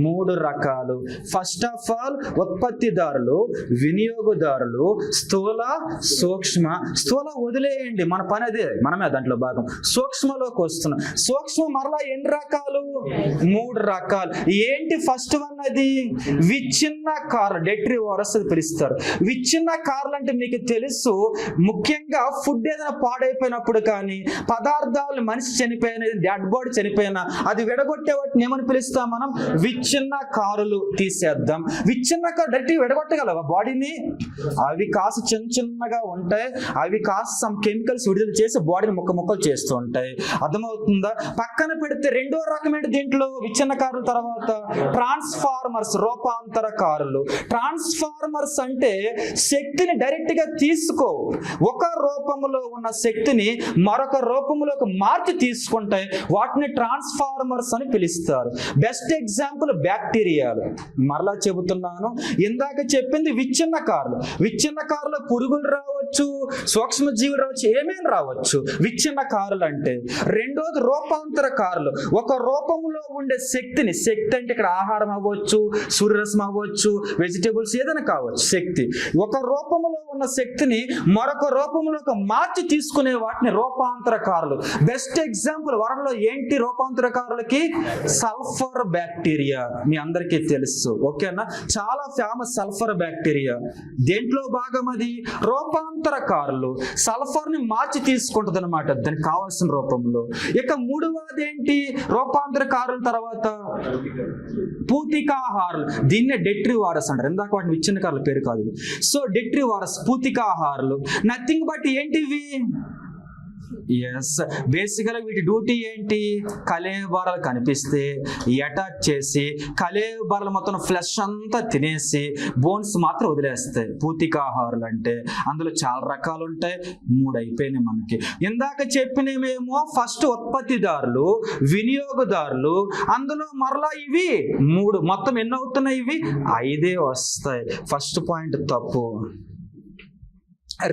3 రకాలు. ఫస్ట్ ఆఫ్ ఆల్ ఉత్పత్తిదారులు, వినియోగదారులు, స్థూల, సూక్ష్మ. స్థూల వదిలేయండి, మన పని అదే, మనమే దాంట్లో భాగం. సూక్ష్మలోకి వస్తున్నాం. సూక్ష్మ మరలా ఎన్ని రకాలు? 3 రకాలు. ఏంటి ఫస్ట్ వన్? అది విచ్ఛిన్న కార్లు, డెట్రివోరస్ పిలుస్తారు. విచ్ఛిన్న కార్లు అంటే మీకు తెలుసు, ముఖ్యంగా ఫుడ్ ఏదైనా పాడైపోయినప్పుడు కానీ, పదార్థాలు మనిషి చనిపోయిన, డెడ్ బాడీ చనిపోయినా అది విడగొట్టే వాటిని ఏమని పిలుస్తాం మనం? విచ్ఛిన్న కారులు. తీసేద్దాం. విచ్ఛిన్న కారు డైరెక్ట్ విడగొట్టగలవా బాడీని? అవి కాస్త చిన్న చిన్నగా ఉంటాయి. అవి కాస్త సమ్ కెమికల్స్ విడుదల చేసి బాడీని ముక్కలు చేస్తూ ఉంటాయి. అర్థమవుతుందా? పక్కన పెడితే రెండో రకమైన దీంట్లో విచ్ఛిన్న కారుల తర్వాత ట్రాన్స్ఫార్మర్స్, రూపాంతర కారులు. ట్రాన్స్ఫార్మర్స్ అంటే శక్తిని డైరెక్ట్ గా తీసుకో, ఒక రూపంలో ఉన్న శక్తిని మరొక రూపంలోకి మార్చి తీసుకుంటాయి. వాటిని ట్రాన్స్ఫార్మర్స్ అని పిలుస్తారు. బెస్ట్ ఎగ్జాంపుల్ బ్యాక్టీరియాలు. మరలా చెబుతున్నాను, ఇందాక చెప్పింది విచ్ఛిన్న కార్లు. విచ్ఛిన్న కారులో పురుగులు రావచ్చు, సూక్ష్మ జీవులు రావచ్చు, ఏమేమి రావచ్చు విచ్ఛిన్న కారులు అంటే. రెండోది రూపాంతర కారులు. ఒక రూపంలో ఉండే శక్తిని, శక్తి అంటే ఇక్కడ ఆహారం అవ్వచ్చు, సూర్యరశ్మి అవ్వచ్చు, వెజిటేబుల్స్ ఏదైనా కావచ్చు, శక్తి. ఒక రూపంలో ఉన్న శక్తిని మరొక రూపంలోకి మార్చి తీసుకునే వాటిని రూపాంతర కారులు. బెస్ట్ ఎగ్జాంపుల్ వరంలో ఏంటి రూపాంతర కారులకి? Sulphur bacteria. మీ అందరికీ తెలుసు, ఓకేనా? చాలా ఫేమస్ సల్ఫర్ బ్యాక్టీరియా. దేంట్లో భాగం అది? రూపాంతర కారులు. సల్ఫర్ ని మార్చి తీసుకుంటుంది అనమాట దానికి కావాల్సిన రూపంలో. ఇక మూడవది ఏంటి రూపాంతర కారుల తర్వాత? పూతికాహారులు. దీన్నే డెట్రివారస్ అంటారు. ఇందాక వాటిని విచ్ఛిన్న కారుల పేరు కాదు. సో డెట్రివారస్, పూతికాహారులు. నథింగ్ బట్ ఏంటివి? ఎస్, బేసికల్గా వీటి డ్యూటీ ఏంటి? కలేబరాలు కనిపిస్తే అటాక్ చేసి కలేబరాలు మొత్తం ఫ్లెష్ అంతా తినేసి బోన్స్ మాత్రం వదిలేస్తాయి. పూతికాహారులు అంటే అందులో చాలా రకాలు ఉంటాయి. 3 అయిపోయినాయి మనకి. ఇందాక చెప్పినవేమో ఫస్ట్ ఉత్పత్తిదారులు, వినియోగదారులు. అందులో మరలా ఇవి 3, మొత్తం ఎన్ని అవుతున్నాయి? ఇవి 5 వస్తాయి. ఫస్ట్ పాయింట్ తప్పు.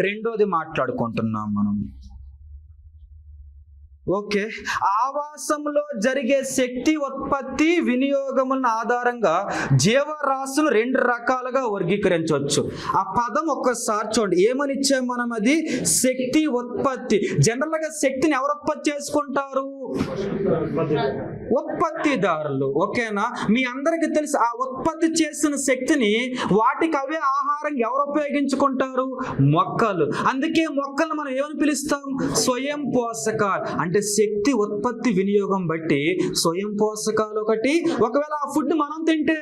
రెండోది మాట్లాడుకుంటున్నాం మనం. ఓకే, ఆవాసంలో జరిగే శక్తి ఉత్పత్తి వినియోగముల ఆధారంగా జీవరాశులు 2 రకాలుగా వర్గీకరించవచ్చు. ఆ పదం ఒక్కసారి చూడండి, ఏమని ఇచ్చాం మనం? అది శక్తి ఉత్పత్తి. జనరల్ గా శక్తిని ఎవరు ఉత్పత్తి చేసుకుంటారు? ఉత్పత్తిదారులు, ఓకేనా? మీ అందరికి తెలుసు, ఆ ఉత్పత్తి చేసిన శక్తిని వాటికి అవే ఆహారం ఎవరు ఉపయోగించుకుంటారు? మొక్కలు. అందుకే మొక్కలు మనం ఏమని పిలుస్తాం? స్వయం పోషకాలు. అంటే శక్తి ఉత్పత్తి వినియోగం బట్టి స్వయం పోషకాలు ఒకటి, ఒకవేళ ఆ ఫుడ్ మనం తింటే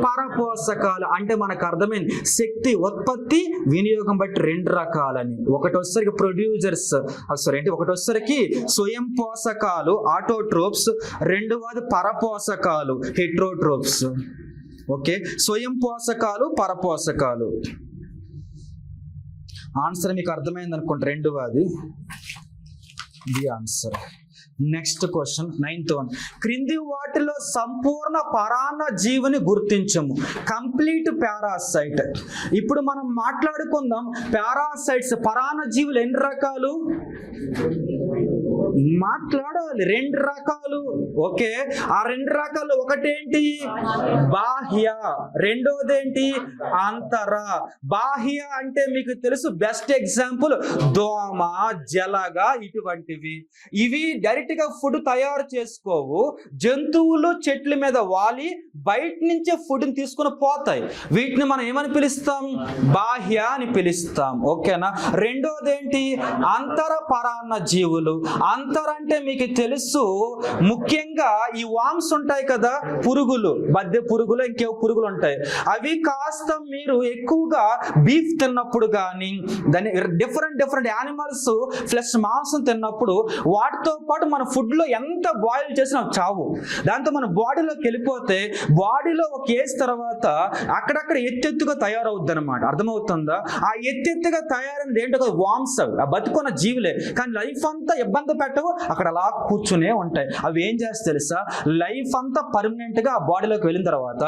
పరపోషకాలు. అంటే మనకు అర్థమైంది శక్తి ఉత్పత్తి వినియోగం బట్టి 2 రకాలని. ఒకటి వచ్చేసరికి ప్రొడ్యూసర్స్, ఒకటి వచ్చేసరికి స్వయం పోషకాలు, ఆటోట్రోప్స్. రెండవది పరపోషకాలు, హెట్రోట్రోప్స్. ఓకే, స్వయం పోషకాలు, పరపోషకాలు. ఆన్సర్ మీకు అర్థమైంది అనుకుంటా. రెండవది the answer. Next question 9th one. క్రింది వాటిలో సంపూర్ణ పరాన్న జీవిని గుర్తించము. Complete parasite. ఇప్పుడు మనం మాట్లాడుకుందాం పారాసైట్స్, పరాన్న జీవులు ఎన్ని రకాలు మాట్లాడాలి? 2 రకాలు. ఓకే, ఆ 2 రకాలు ఒకటేంటి బాహ్య, రెండోదేంటి అంతర. బాహ్య అంటే మీకు తెలుసు, బెస్ట్ ఎగ్జాంపుల్ దోమ, జలగ ఇటువంటివి. ఇవి డైరెక్ట్ గా ఫుడ్ తయారు చేసుకోవు, జంతువులు చెట్ల మీద వాలి బయట నుంచే ఫుడ్ ని తీసుకుని పోతాయి. వీటిని మనం ఏమని పిలుస్తాం? బాహ్య అని పిలుస్తాం. ఓకేనా. రెండోదేంటి అంతర పరాన్న జీవులు. అంతర అంటే మీకు తెలుసు, ముఖ్యంగా ఈ వామ్స్ ఉంటాయి కదా, పురుగులు, బద్దె పురుగులు, ఇంకే పురుగులు ఉంటాయి. అవి కాస్త మీరు ఎక్కువగా బీఫ్ తిన్నప్పుడు కానీ దాని డిఫరెంట్ యానిమల్స్ ఫ్లెష్ మాంసం తిన్నప్పుడు వాటితో పాటు మన ఫుడ్ లో ఎంత బాయిల్ చేసినా చావు. దాంతో మన బాడీలోకి వెళ్ళిపోతే బాడీలో ఒక ఏజ్ తర్వాత అక్కడక్కడ ఎత్తెత్తుగా తయారవుద్ది అనమాట. అర్థమవుతుందా? ఆ ఎత్తెత్తుగా తయారైనది ఏంటో వామ్స్, ఆ బతుకున్న జీవులే, కానీ లైఫ్ అంతా ఇబ్బంది పెట్టవు, అక్కడ అలా కూర్చునే ఉంటాయి. అవి ఏం చేస్తే తెలుసా, లైఫ్ అంతా పర్మనెంట్ గా ఆ బాడీలోకి వెళ్ళిన తర్వాత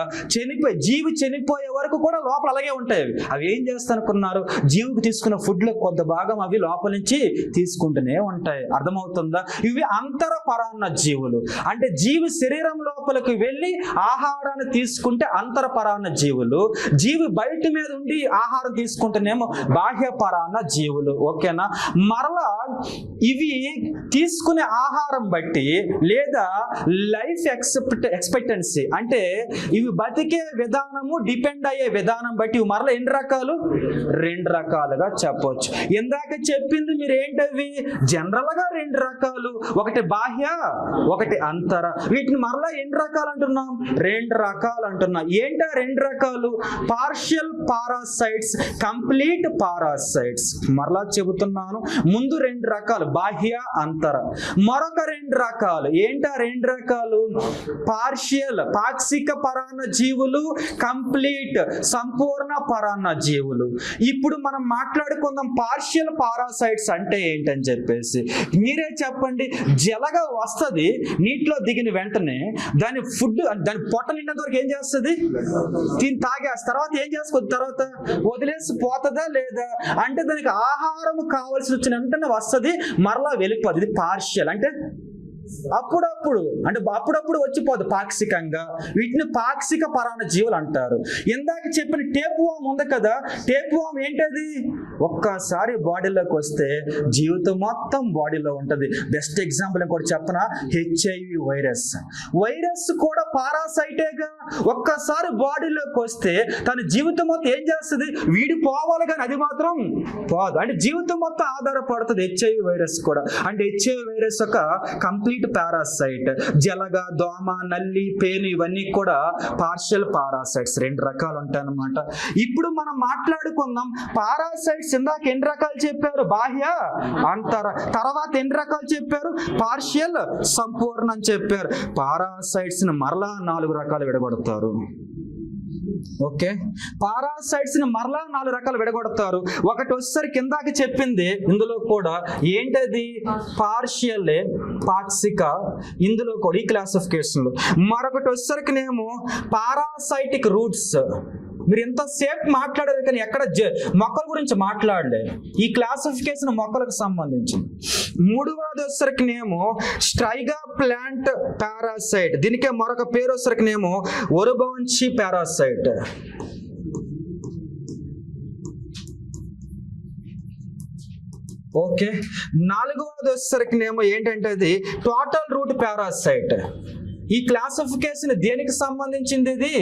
జీవి చనిపోయే వరకు కూడా లోపల అలాగే ఉంటాయి. అవి ఏం చేస్తానుకున్నారు? జీవికి తీసుకున్న ఫుడ్ లో కొంత భాగం అవి లోపల నుంచి తీసుకుంటూనే ఉంటాయి. అర్థమవుతుందా? ఇవి అంతర పరాన్న జీవులు. అంటే జీవి శరీరం లోపలికి వెళ్ళి ఆహారాన్ని తీసుకుంటే అంతర పరాన్న జీవులు. జీవి బయట మీద ఉండి ఆహారం తీసుకుంటేనేమో బాహ్య పరాన్న జీవులు. ఓకేనా. మరలా ఇవి తీసుకునే ఆహారం బట్టి లేదా లైఫ్ ఎక్స్పెక్టెన్సీ అంటే ఇవి బతికే విధానము, డిపెండ్ అయ్యే విధానం బట్టి ఇవి మరలా ఎన్ని రకాలు? 2 రకాలుగా చెప్పవచ్చు. ఇందాక చెప్పింది మీరు ఏంటవి? జనరల్ గా 2 రకాలు, ఒకటి బాహ్య, ఒకటి అంతర. వీటిని మరలా ఎన్ని రకాలు అంటున్నాం? 2 రకాలు అంటున్నాం. ఏంటా 2 రకాలు? Partial parasites, complete parasites. మరలా చెబుతున్నాను, ముందు 2 రకాలు బాహ్య, అంతర. మరొక 2 రకాలు ఏంటా? 2 రకాలు పార్షియల్, పాక్షిక పరాన్న జీవులు, కంప్లీట్ సంపూర్ణ పరాన్న జీవులు. ఇప్పుడు మనం మాట్లాడుకుందాం పార్షియల్ పారాసైట్స్ అంటే ఏంటని చెప్పేసి. మీరే చెప్పండి. జలగ వస్తుంది, నీటిలో దిగిన వెంటనే దాని ఫుడ్, దాని పొట్ట నిండినంత వరకు ఏం చేస్తుంది? తిని తాగేస్తుంది. తర్వాత ఏం చేసుకుంది? తర్వాత వదిలేసి పోతుందా లేదా? అంటే దానికి ఆహారం కావాల్సి వచ్చిన వెంటనే వస్తుంది, మరలా వెళ్ళిపోతుంది. ఇది పార్షియల్. అంటే అప్పుడప్పుడు వచ్చిపోదు పాక్షికంగా. వీటిని పాక్షిక పరాన్న జీవులు అంటారు. ఇందాక చెప్పిన టేప్ వామ్ ఉంది కదా, టేప్ వామ్ ఏంటది? ఒక్కసారి బాడీలోకి వస్తే జీవితం మొత్తం బాడీలో ఉంటుంది. బెస్ట్ ఎగ్జాంపుల్ ఇంకోటి చెప్పనా, HIV వైరస్ కూడా పారాసైటేగా. ఒక్కసారి బాడీలోకి వస్తే తన జీవితం మొత్తం ఏం చేస్తుంది? వీడి పోవాలి, కానీ అది మాత్రం పోదు. అంటే జీవితం మొత్తం ఆధారపడుతుంది HIV వైరస్ కూడా. అంటే HIV వైరస్ ఒక కంప్లీట్ పారాసైట్. జలగ, దోమ, నల్లి, పేను ఇవన్నీ కూడా పార్షియల్ పారాసైట్స్. 2 రకాలు ఉంటాయి అన్నమాట. ఇప్పుడు మనం మాట్లాడుకుందాం పారాసైట్స్. ఇందాక ఎన్ని రకాలు చెప్పారు? బాహ్య, అంతర. తర్వాత ఎన్ని రకాలు చెప్పారు? పార్షియల్, సంపూర్ణ అని చెప్పారు. పారాసైట్స్ ని మరలా 4 రకాలు విడగొడతారు. ఓకే, పారాసైట్స్ ని మరలా 4 రకాలు విడగొడతారు. ఒకటి వచ్చేసరికి కిందాకి చెప్పింది ఇందులో కూడా ఏంటది? పార్షియల్, పాక్షిక, ఇందులో కూడా ఈ క్లాసిఫికేషన్ లో. మరొకటి వచ్చేసరికినేమో పారాసైటిక్ రూట్స్. మీరు ఎంతసేపు మాట్లాడారు కానీ ఎక్కడ మొక్కల గురించి మాట్లాడలే. ఈ క్లాసిఫికేషన్ మొక్కలకు సంబంధించి. 3వది వచ్చేసరికినేమో స్ట్రైగా ప్లాంట్ పారాసైట్. దీనికే మరొక పేరు వచ్చేసరికినేమో ఒరుబాన్షి పారాసైట్. ఓకే, 4వది వచ్చేసరికినేమో ఏంటంటే అది టోటల్ రూట్ పారాసైట్. ఈ క్లాసిఫికేషన్ దేనికి సంబంధించింది? ఇది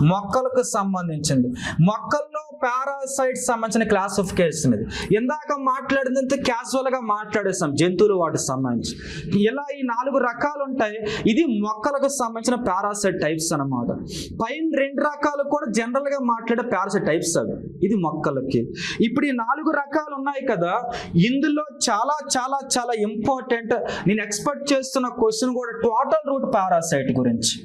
మొక్కలకు సంబంధించింది. మొక్కల్లో పారాసైట్స్ సంబంధించిన క్లాసిఫికేషన్ ఇది. ఇందాక మాట్లాడినంత క్యాజువల్ గా మాట్లాడేసాం జంతువులు వాటికి సంబంధించి. ఇలా ఈ 4 రకాలు ఉంటాయి. ఇది మొక్కలకు సంబంధించిన పారాసైట్ టైప్స్ అన్నమాట. పైన 2 రకాలు కూడా జనరల్ గా మాట్లాడే పారాసైట్ టైప్స్ అవి. ఇది మొక్కలకి. ఇప్పుడు ఈ 4 రకాలు ఉన్నాయి కదా, ఇందులో చాలా చాలా చాలా ఇంపార్టెంట్ నేను ఎక్స్పెక్ట్ చేస్తున్న క్వశ్చన్ కూడా టోటల్ రూట్ పారాసైట్ గురించి.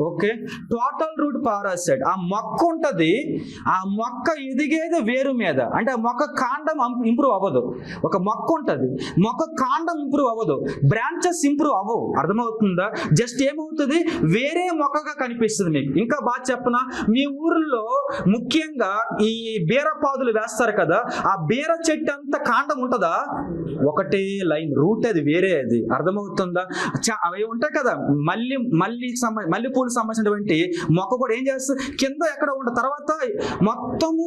Okay, total root parasite. ఆ మొక్క ఉంటది, ఆ మొక్క ఎదిగేది వేరు మీద, అంటే ఆ మొక్క కాండం ఇంప్రూవ్ అవ్వదు. ఒక మొక్క ఉంటది, మొక్క కాండం ఇంప్రూవ్ అవ్వదు, బ్రాంచెస్ ఇంప్రూవ్ అవ్వవు. అర్థమవుతుందా? జస్ట్ ఏమవుతుంది, వేరే మొక్కగా కనిపిస్తుంది మీకు. ఇంకా బాగా చెప్పనా, మీ ఊర్లో ముఖ్యంగా ఈ బీరపాదులు వేస్తారు కదా, ఆ బీర చెట్టు అంత కాండం ఉంటుందా? ఒకటే లైన్ రూట్, అది వేరే. అది అర్థమవుతుందా? అవి ఉంటాయి కదా, మల్లె పూలకు సంబంధించినటువంటి మొక్క కూడా ఏం చేస్తుంది, కింద ఎక్కడ ఉంటుంది, తర్వాత మొత్తము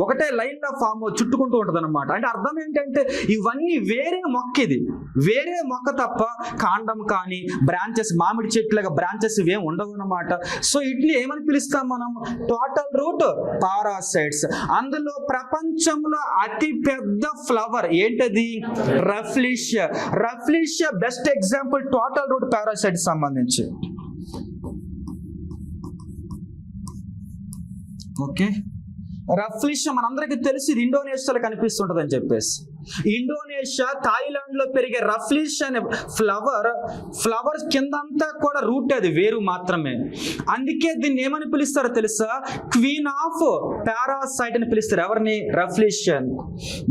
ఒకటే లైన్ లో ఫామ్ చుట్టుకుంటూ ఉంటుంది అనమాట. అంటే అర్థం ఏంటంటే ఇవన్నీ వేరే మొక్క, ఇది వేరే మొక్క తప్ప కాండం కానీ బ్రాంచెస్, మామిడి చెట్లుగా బ్రాంచెస్ ఇవేం ఉండవు అనమాట. సో ఇట్ని ఏమని పిలుస్తాం మనం, టోటల్ రూట్ పారాసైట్స్. అందులో ప్రపంచంలో అతి పెద్ద ఫ్లవర్ ఏంటది, Rafflesia. Rafflesia best example total root parasite సంబంధించి. ఓకే, రఫ్లీషియా మనందరికీ తెలిసి ఇది ఇండోనేషియాలో కనిపిస్తుంటది అని చెప్పేసి. ఇండోనేషియా, థాయిలాండ్ లో పెరిగే రఫ్లీషియా అనే ఫ్లవర్ కిందంతా కూడా రూట్, అది వేరు మాత్రమే. అందుకే దీన్ని ఏమని పిలుస్తారో తెలుసా, క్వీన్ ఆఫ్ పారాసైట్ అని పిలుస్తారు. ఎవరిని? రఫ్లీషియా.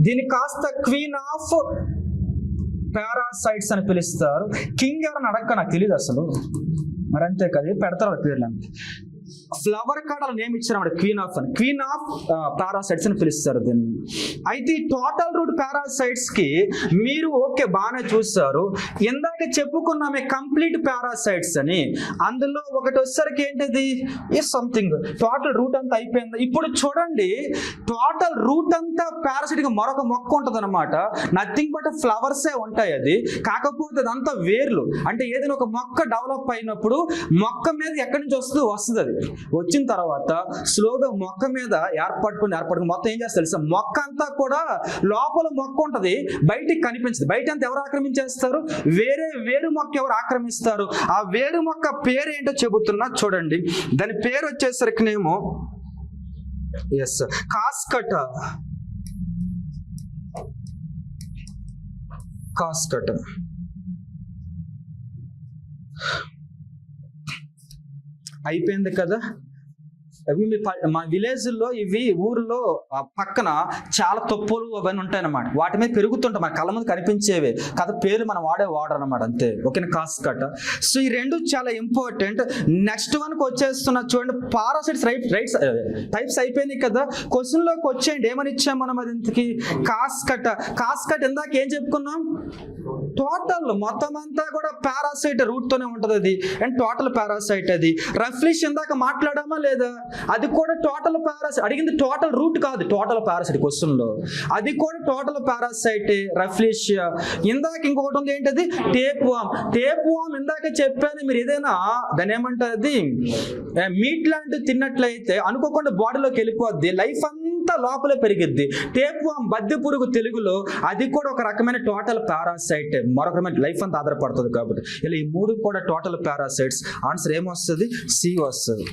దీన్ని కాస్త క్వీన్ ఆఫ్ పారాసైట్స్ అని పిలుస్తారు. కింగ్ ఎవరని అడగక నాకు తెలియదు అసలు, మరి అంతే కదా, పెడతారు పేర్లు. అంతే, ఫ్లవర్ కాడ నేమ్ ఇచ్చారు, క్వీన్ ఆఫ్ అని, క్వీన్ ఆఫ్ పారాసైట్స్ అని పిలుస్తారు దీన్ని. అయితే ఈ టోటల్ రూట్ పారాసైట్స్ కి మీరు ఓకే బాగానే చూస్తారు. ఇందాక చెప్పుకున్నామే కంప్లీట్ పారాసైట్స్ అని, అందులో ఒకటి వచ్చేసరికి ఏంటిది, ఇస్ సంథింగ్ టోటల్ రూట్ అంతా అయిపోయింది. ఇప్పుడు చూడండి, టోటల్ రూట్ అంతా పారాసైట్ గా మరొక మొక్క ఉంటుంది అనమాట. నథింగ్ బట్ ఫ్లవర్సే ఉంటాయి. అది కాకపోతే అదంతా వేర్లు. అంటే ఏదైనా ఒక మొక్క డెవలప్ అయినప్పుడు మొక్క మీద ఎక్కడి నుంచి వస్తుంది, అది వచ్చిన తర్వాత స్లోగా మొక్క మీద ఏర్పడుకుని మొత్తం ఏం చేస్తారు తెలుసా, మొక్క అంతా కూడా లోపల మొక్క ఉంటది, బయటికి కనిపించదు. బయట అంతా ఎవరు ఆక్రమించేస్తారు, వేరు మొక్క ఎవరు ఆక్రమిస్తారు. ఆ వేరు మొక్క పేరు ఏంటో చెబుతున్నా చూడండి. దాని పేరు వచ్చేసరికినేమో కాస్కట. అయిపోయింది కదా. అవి మా విలేజ్ లో, ఇవి ఊర్లో పక్కన చాలా తొప్పులు అవన్నీ ఉంటాయన్నమాట. వాటి మీద పెరుగుతుంటాయి, మన కళ్ళ ముందు కనిపించేవి కదా, పేర్లు మనం వాడరు అనమాట. అంతే, ఓకేనా, కాస్కట. సో ఈ రెండు చాలా ఇంపార్టెంట్. నెక్స్ట్ వన్కి వచ్చేస్తున్నా చూడండి, పారాసైట్స్ టైప్స్ అయిపోయినాయి కదా. క్వశ్చన్ లోకి వచ్చేయండి, ఏమని ఇచ్చాం మనం అది ఇంతకి, కాస్కట. ఇందాక ఏం చెప్పుకున్నాం, టోటల్ మొత్తం అంతా కూడా పారాసైట్ రూట్ తోనే ఉంటది అది, అండ్ టోటల్ పారాసైట్. అది రఫ్లీష్ ఇందాక మాట్లాడామా లేదా, అది కూడా టోటల్ పారాసైట్. అడిగింది టోటల్ రూట్ కాదు, టోటల్ పారాసైట్ క్వశ్చన్ లో, అది కూడా టోటల్ పారాసైట్ రఫ్లీషియా. ఇందాక ఇంకొకటి ఉంది, ఏంటది, టేప్ వామ్. ఇందాక చెప్పాను, మీరు ఏదైనా దాని ఏమంటారు, అది మీట్ లాంటివి తిన్నట్లయితే అనుకోకుండా బాడీలోకి వెళ్ళిపోద్ది, లైఫ్ అంతా లోపలే పెరిగిద్ది. టేప్ వామ్, బద్దె పురుగు తెలుగులో, అది కూడా ఒక రకమైన టోటల్ పారాసైట్, మరొక రకమైన లైఫ్ అంతా ఆధారపడుతుంది. కాబట్టి ఇలా ఈ మూడు కూడా టోటల్ పారాసైట్స్. ఆన్సర్ ఏమొస్తుంది, సి వస్తుంది.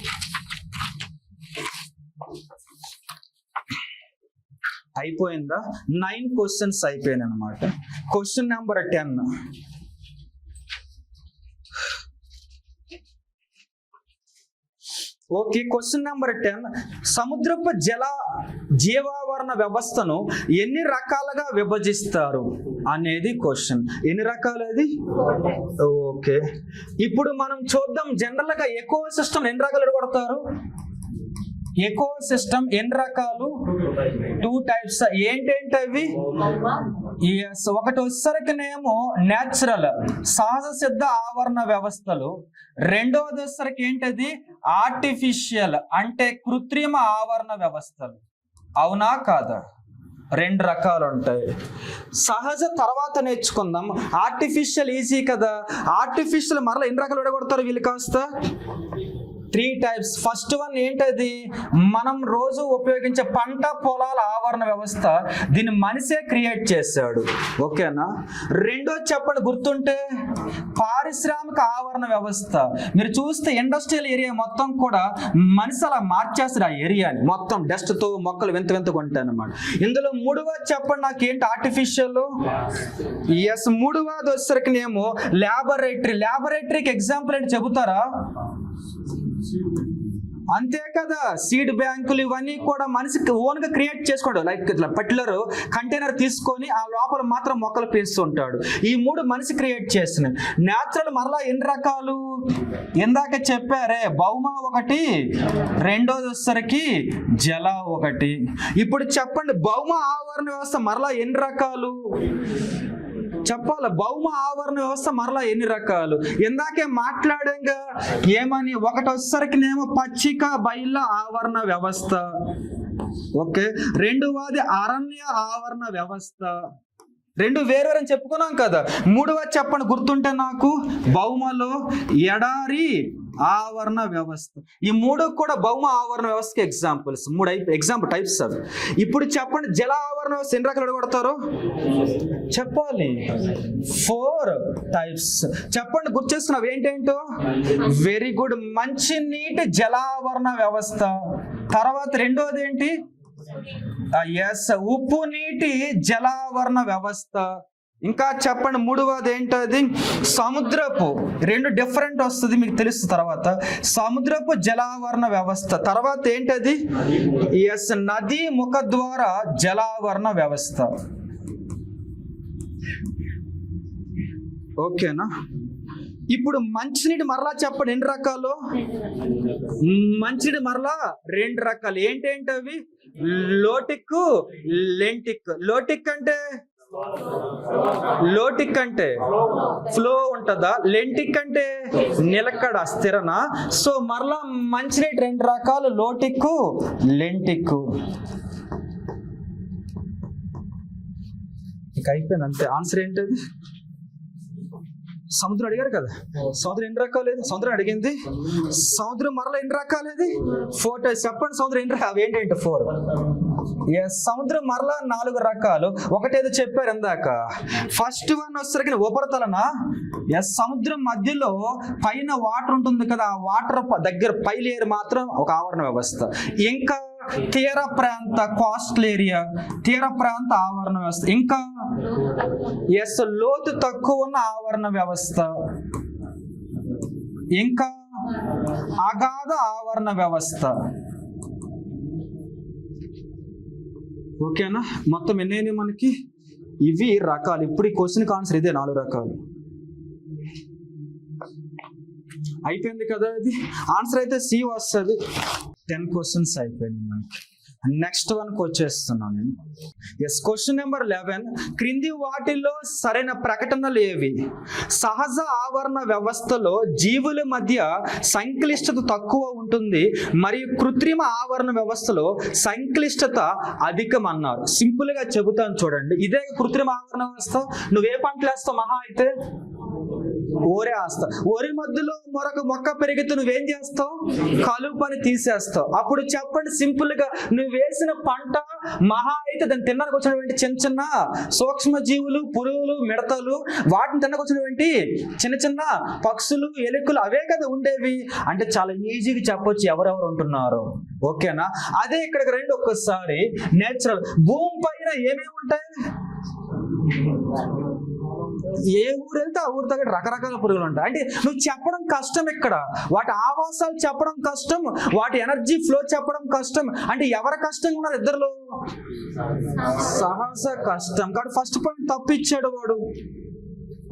అయిపోయిందా, 9 క్వశ్చన్స్ అయిపోయినాయి అనమాట. Question number 10. Okay, question number 10. సముద్రపు జీవావరణ వ్యవస్థను ఎన్ని రకాలుగా విభజిస్తారు అనేది క్వశ్చన్. ఎన్ని రకాలు అది? ఓకే, ఇప్పుడు మనం చూద్దాం. జనరల్ గా ఎకో సిస్టమ్ ఎన్ని రకాలు కొడతారు? ఎకో సిస్టమ్ ఎన్ని రకాలు? 2 టైప్స్. ఏంటేంటి అవి? ఒకటి వచ్చేసరికినేమో న్యాచురల్, సహజ సిద్ధ ఆవరణ వ్యవస్థలు. రెండవది వచ్చేసరికి ఏంటది, ఆర్టిఫిషియల్, అంటే కృత్రిమ ఆవరణ వ్యవస్థలు. అవునా కాదా? 2 రకాలు ఉంటాయి. సహజ తర్వాత నేర్చుకుందాం. ఆర్టిఫిషియల్ ఈజీ కదా. ఆర్టిఫిషియల్ మరలా ఎన్ని రకాలు విడగొడతారు వీళ్ళు కాస్త? 3 టైప్స్. ఫస్ట్ వన్ ఏంటది, మనం రోజు ఉపయోగించే పంట పొలాల ఆవరణ వ్యవస్థ, దీన్ని మనిషే క్రియేట్ చేశాడు. ఓకేనా. రెండో చెప్పండి గుర్తుంటే, పారిశ్రామిక ఆవరణ వ్యవస్థ. మీరు చూస్తే ఇండస్ట్రియల్ ఏరియా మొత్తం కూడా మనిషి అలా మార్చేస్తారు, ఆ ఏరియాని మొత్తం డస్ట్ తో, మొక్కలు వింతగా ఉంటాయి అన్నమాట. ఇందులో మూడవది చెప్పండి నాకు, ఏంటి ఆర్టిఫిషియల్? ఎస్, మూడవది వచ్చేసరికి ఏమో ల్యాబొరేటరీకి ఎగ్జాంపుల్ ఏంటి చెబుతారా? అంతే కదా, సీడ్ బ్యాంకులు ఇవన్నీ కూడా మనిషికి ఓన్గా క్రియేట్ చేసుకోండి. లైక్ ఇట్లా పర్టికులర్ కంటైనర్ తీసుకొని ఆ లోపల మాత్రం మొక్కలు పెంచుతుంటాడు. ఈ 3 మనిషి క్రియేట్ చేస్తున్నాయి. న్యాచురల్ మరలా ఎన్ని రకాలు? ఇందాక చెప్పారే, భౌమ ఒకటి, రెండోది వచ్చేసరికి జల ఒకటి. ఇప్పుడు చెప్పండి, భౌమ ఆవరణ వ్యవస్థ మరలా ఎన్ని రకాలు చెప్పాలి? భౌమ ఆవరణ వ్యవస్థ మరలా ఎన్ని రకాలు? ఇందాకే మాట్లాడంగా ఏమని, ఒకటి వచ్చేసరికినేమో పచ్చిక బయళ్ళ ఆవరణ వ్యవస్థ, ఓకే. రెండవది అరణ్య ఆవరణ వ్యవస్థ. 2 వేరు అని చెప్పుకున్నాం కదా. 3వది చెప్పండి గుర్తుంటే నాకు, భౌమలో ఎడారి ఆవరణ వ్యవస్థ. ఈ 3 కూడా భౌమ ఆవరణ వ్యవస్థకి ఎగ్జాంపుల్స్. 3 ఎగ్జాంపుల్ టైప్స్ అవి. ఇప్పుడు చెప్పండి, జల ఆవరణ వ్యవస్థ ఎన్ని రకాలు అడగొడతారు చెప్పాలి? 4 టైప్స్. చెప్పండి, గుర్తు చేసుకున్నావు ఏంటేంటో? వెరీ గుడ్, మంచి నీటి జలావరణ వ్యవస్థ. తర్వాత రెండోది ఏంటి? ఎస్, ఉప్పు నీటి జలావరణ వ్యవస్థ. ఇంకా చెప్పండి, 3వది ఏంటది? సముద్రపు. 2 డిఫరెంట్ వస్తుంది, మీకు తెలుసు తర్వాత. సముద్రపు జలావరణ వ్యవస్థ. తర్వాత ఏంటది? ఎస్, నదీ ముఖద్వార జలావరణ వ్యవస్థ. ఓకేనా? ఇప్పుడు మంచినీటి మరలా చెప్పండి ఎన్ని రకాలు? మంచినీటి మరలా 2 రకాలు. ఏంటేంటవి? Lotic, lentic. లోటిక్ అంటే ఫ్లో ఉంటుందా? లెంటిక్ అంటే నిలకడ, స్థిరనా? సో మరలా మంచినీటి 2 రకాలు, లోటిక్, లెంటిక్. ఇక అయిపోయింది అంతే. ఆన్సర్ ఏంటది? సముద్రం అడిగారు కదా, సముద్రం ఎన్ని రకాలు? సముద్రం అడిగింది. సముద్రం మరలా ఎన్ని రకాలు? 4 టైప్స్. చెప్పండి, సముద్రం ఎన్ని రకాలు? ఏంటంటే 4. ఎస్, సముద్రం మరలా 4 రకాలు. ఒకటేదో చెప్పారు ఇందాక. ఫస్ట్ వన్ వచ్చేసరికి ఉపరితలన. ఎస్, సముద్రం మధ్యలో పైన వాటర్ ఉంటుంది కదా, ఆ వాటర్ దగ్గర పై లేయర్ మాత్రం ఒక ఆవరణ వ్యవస్థ. ఇంకా తీర ప్రాంత, కోస్టల్ ఏరియా, తీర ప్రాంత ఆవరణ వ్యవస్థ. ఇంకా ఎస్, లోతు తక్కువ ఉన్న ఆవరణ వ్యవస్థ. ఇంకా అగాధ ఆవరణ వ్యవస్థ. ఓకేనా? మొత్తం ఎన్ని మనకి? ఇవి రకాలు. ఇప్పుడు ఈ క్వశ్చన్కి ఆన్సర్ ఇదే, 4 రకాలు. అయిపోయింది కదా. ఇది ఆన్సర్ అయితే సి వస్తుంది. 10 క్వశ్చన్స్ అయిపోయింది మనకి. నెక్స్ట్ వన్కి వచ్చేస్తున్నాను నేను. Yes, question number 11. క్రింది వాటిల్లో సరైన ప్రకటనలు ఏవి? సహజ ఆవరణ వ్యవస్థలో జీవుల మధ్య సంక్లిష్టత తక్కువ ఉంటుంది మరియు కృత్రిమ ఆవరణ వ్యవస్థలో సంక్లిష్టత అధికం అన్నారు. సింపుల్ గా చెబుతాను చూడండి. ఇదే కృత్రిమ ఆవరణ వ్యవస్థ. నువ్వే పంటలు వేస్తావు? మహా అయితే ఓరే వేస్తావు. వరి మధ్యలో మరొక మొక్క పెరిగితే నువ్వేం చేస్తావు? కలుపని తీసేస్తావు. అప్పుడు చెప్పండి సింపుల్ గా, నువ్వు వేసిన పంట మహా అయితే దాన్ని తినడానికి వచ్చినటువంటి చిన్న చిన్న సూక్ష్మ జీవులు, పురుగులు, మిడతలు, వాటిని తినడానికి వచ్చినటువంటి చిన్న చిన్న పక్షులు, ఎలుకలు, అవే కదా ఉండేవి. అంటే చాలా ఈజీగా చెప్పొచ్చు ఎవరెవరు ఉంటున్నారు. ఓకేనా? అదే ఇక్కడికి రండి ఒక్కసారి. నేచురల్ భూమి పైన ఏమేమి ఉంటాయి? ఏ ఊరు వెళ్తే ఆ ఊరు తగ్గ రకరకాల పురుగులు ఉంటాయి. అంటే నువ్వు చెప్పడం కష్టం ఇక్కడ. వాటి ఆవాసాలు చెప్పడం కష్టం, వాటి ఎనర్జీ ఫ్లో చెప్పడం కష్టం. అంటే ఎవరు కష్టంగా ఉన్నారు? ఇద్దరులో సహజ కష్టం. కాబట్టి ఫస్ట్ పాయింట్ తప్పిచ్చాడు వాడు.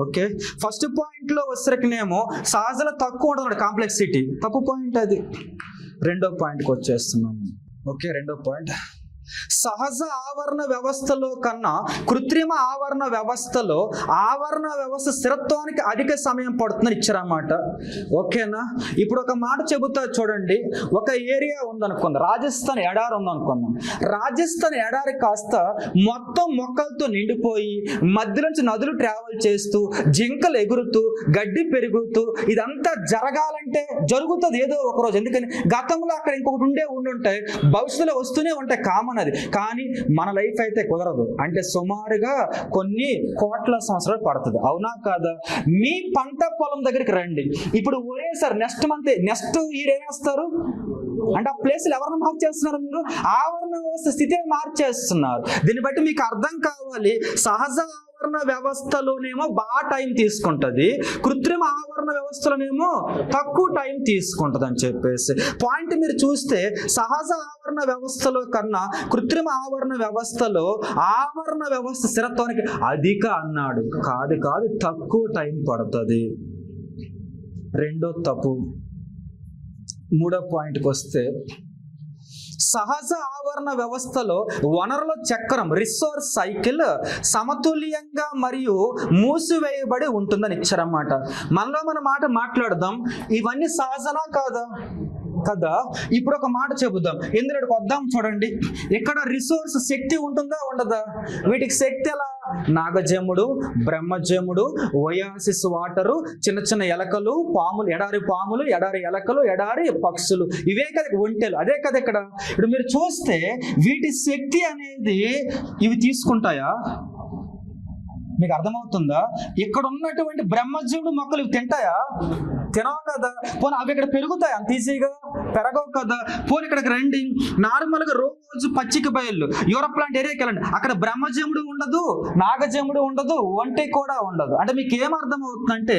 ఓకే, ఫస్ట్ పాయింట్ లో వచ్చరికినేమో సహజలో తక్కువ ఉంటుంది కాంప్లెక్సిటీ, తప్పు పాయింట్ అది. రెండో పాయింట్కి వచ్చేస్తున్నాము. ఓకే, రెండో పాయింట్, సహజ ఆవరణ వ్యవస్థలో కన్నా కృత్రిమ ఆవరణ వ్యవస్థలో ఆవరణ వ్యవస్థ స్థిరత్వానికి అధిక సమయం పడుతుందని ఇచ్చారన్నమాట. ఓకేనా? ఇప్పుడు ఒక మాట చెబుతా చూడండి. ఒక ఏరియా ఉందనుకుందాం, రాజస్థాన్ ఎడారి ఉందనుకుందాం. రాజస్థాన్ ఎడారి కాస్త మొత్తం మొక్కలతో నిండిపోయి మధ్యలోంచి నదులు ట్రావెల్ చేస్తూ, జింకలు ఎగురుతూ, గడ్డి పెరుగుతూ, ఇదంతా జరగాలంటే జరుగుతుంది ఏదో ఒక రోజు. ఎందుకని గతంలో అక్కడ ఇంకొకటి ఉండుంటాయి, భవిష్యత్తులో వస్తూనే ఉంటాయి, కామన్ అది. కానీ మన లైఫ్ అయితే కుదరదు. అంటే సుమారుగా కొన్ని కోట్ల సంవత్సరాలు పడుతుంది. అవునా కాదా? మీ పంట పొలం దగ్గరికి రండి. ఇప్పుడు ఒరేసారి నెక్స్ట్ ఇయర్ ఏమేస్తారు అంటే ఆ ప్లేస్లు ఎవరిని మార్చేస్తున్నారు? మీరు ఆవరణ వ్యవస్థ స్థితిని మార్చేస్తున్నారు. దీన్ని బట్టి మీకు అర్థం కావాలి, సహజ ఆవరణ వ్యవస్థలోనేమో బాగా టైం తీసుకుంటది, కృత్రిమ ఆవరణ వ్యవస్థలోనేమో తక్కువ టైం తీసుకుంటది అని చెప్పేసి పాయింట్ మీరు చూస్తే సహజ ఆవరణ వ్యవస్థలో కన్నా కృత్రిమ ఆవరణ వ్యవస్థలో ఆవరణ వ్యవస్థ స్థిరత్వానికి అధిక అన్నాడు. కాదు కాదు, తక్కువ టైం పడుతుంది. రెండో తప్పు. మూడో పాయింట్కి వస్తే సహజ ఆవరణ వ్యవస్థలో వనరుల చక్రం రిసోర్స్ సైకిల్ సమతుల్యంగా మరియు మూసివేయబడి ఉంటుందని ఇచ్చారన్నమాట. మనలో మన మాట మాట్లాడదాం, ఇవన్నీ సహజనా కాదా? కదా. ఇప్పుడు ఒక మాట చెబుదాం, ఇందులోకి వద్దాం. చూడండి, ఇక్కడ రిసోర్స్ శక్తి ఉంటుందా ఉండదా? వీటికి శక్తి ఎలా? నాగజముడు, బ్రహ్మజముడు, ఒయాసిస్ వాటరు, చిన్న చిన్న ఎలకలు, పాములు, ఎడారి ఎలకలు, ఎడారి పక్షులు, ఇవే కదా ఒంటెలు, అదే కదా ఇక్కడ. ఇప్పుడు మీరు చూస్తే వీటి శక్తి అనేది ఇవి తీసుకుంటాయా? మీకు అర్థమవుతుందా? ఇక్కడ ఉన్నటువంటి బ్రహ్మజీవుడు మొక్కలు ఇవి తింటాయా? తినవు కదా. పోనీ అవి ఇక్కడ పెరుగుతాయి? అంత ఈజీగా పెరగవు కదా. పోనీ ఇక్కడికి రండి, నార్మల్గా రోజు పచ్చిక బయళ్ళు యూరప్ లాంటి ఏరియాకి వెళ్ళండి, అక్కడ బ్రహ్మజముడు ఉండదు, నాగజముడు ఉండదు, ఒంటె కూడా ఉండదు. అంటే మీకు ఏమర్థం అవుతుందంటే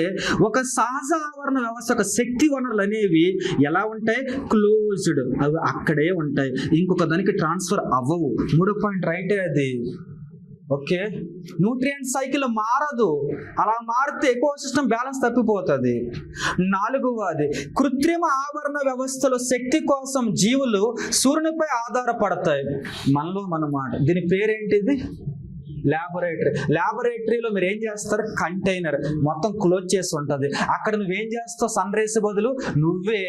ఒక సహజ ఆవరణ వ్యవస్థ యొక్క శక్తి వనరులు అనేవి ఎలా ఉంటాయి? క్లోజ్డ్, అవి అక్కడే ఉంటాయి, ఇంకొక దానికి ట్రాన్స్ఫర్ అవ్వవు. మూడో పాయింట్ రైటే అది. ఓకే, న్యూట్రియంట్ సైకిల్ మారదు, అలా మారితే ఎకోసిస్టమ్ బ్యాలెన్స్ తప్పిపోతుంది. నాలుగవది, కృత్రిమ ఆవరణ వ్యవస్థలో శక్తి కోసం జీవులు సూర్యునిపై ఆధారపడతాయి. మనలో మన మాట. దీని పేరేంటిది? ల్యాబొరేటరీలో మీరు ఏం చేస్తారు? కంటైనర్ మొత్తం క్లోజ్ చేసి ఉంటుంది. అక్కడ నువ్వేం చేస్తావు? సన్ రేస్ బదులు నువ్వే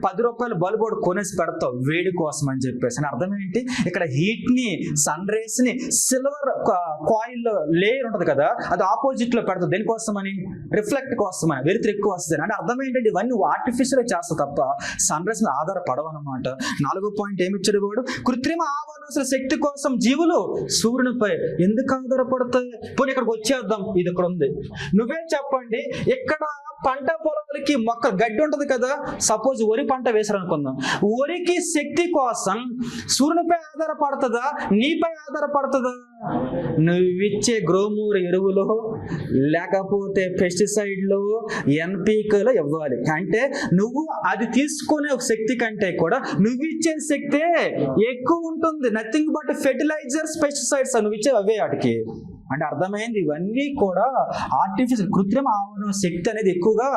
10 రూపాయల బల్బ్ కూడా కొనేసి పెడతావు వేడి కోసం అని చెప్పేసి. అర్థం ఏంటి? ఇక్కడ హీట్ ని, సన్ రేస్ ని సిల్వర్ కాయిల్ లేయర్ ఉంటుంది కదా, అది ఆపోజిట్ లో పెడతావు. దేనికోసమని? రిఫ్లెక్ట్ కోసమని, వెలుతురు ఎక్కువ వస్తుంది. అంటే అర్థం ఏంటంటే ఇవన్నీ ఆర్టిఫిషియల్ చేస్తావు తప్ప సన్ రేస్ మీద ఆధారపడవు అనమాట. నాలుగో పాయింట్ ఏమిచ్చాడు వాడు? కృత్రిమ ఆవరణ శక్తి కోసం జీవులు సూర్యునిపై ఎందుకు ఆధారపడతాయి? పోనీ ఇక్కడికి వచ్చేద్దాం, ఇది ఇక్కడ ఉంది. నువ్వే చెప్పండి, ఇక్కడ పంట పొలాలకి మొక్క గడ్డి ఉంటది కదా, సపోజ్ వరి పంట వేసారు అనుకుందాం, వరికి శక్తి కోసం సూర్యునిపై ఆధారపడుతుందా, నీపై ఆధారపడుతుందా? నువ్విచ్చే గ్రోమూర్ ఎరువులో లేకపోతే పెస్టిసైడ్లో ఎన్పికలో ఇవ్వాలి. అంటే నువ్వు అది తీసుకునే ఒక శక్తి కంటే కూడా నువ్వు ఇచ్చే శక్తే ఎక్కువ ఉంటుంది. నథింగ్ బట్ ఫెర్టిలైజర్స్, పెస్టిసైడ్స్ నువ్వు ఇచ్చే అవే వాటికి. అంటే అర్థమైంది, ఇవన్నీ కూడా ఆర్టిఫిషియల్ కృత్రిమ ఆవరణ శక్తి అనేది ఎక్కువగా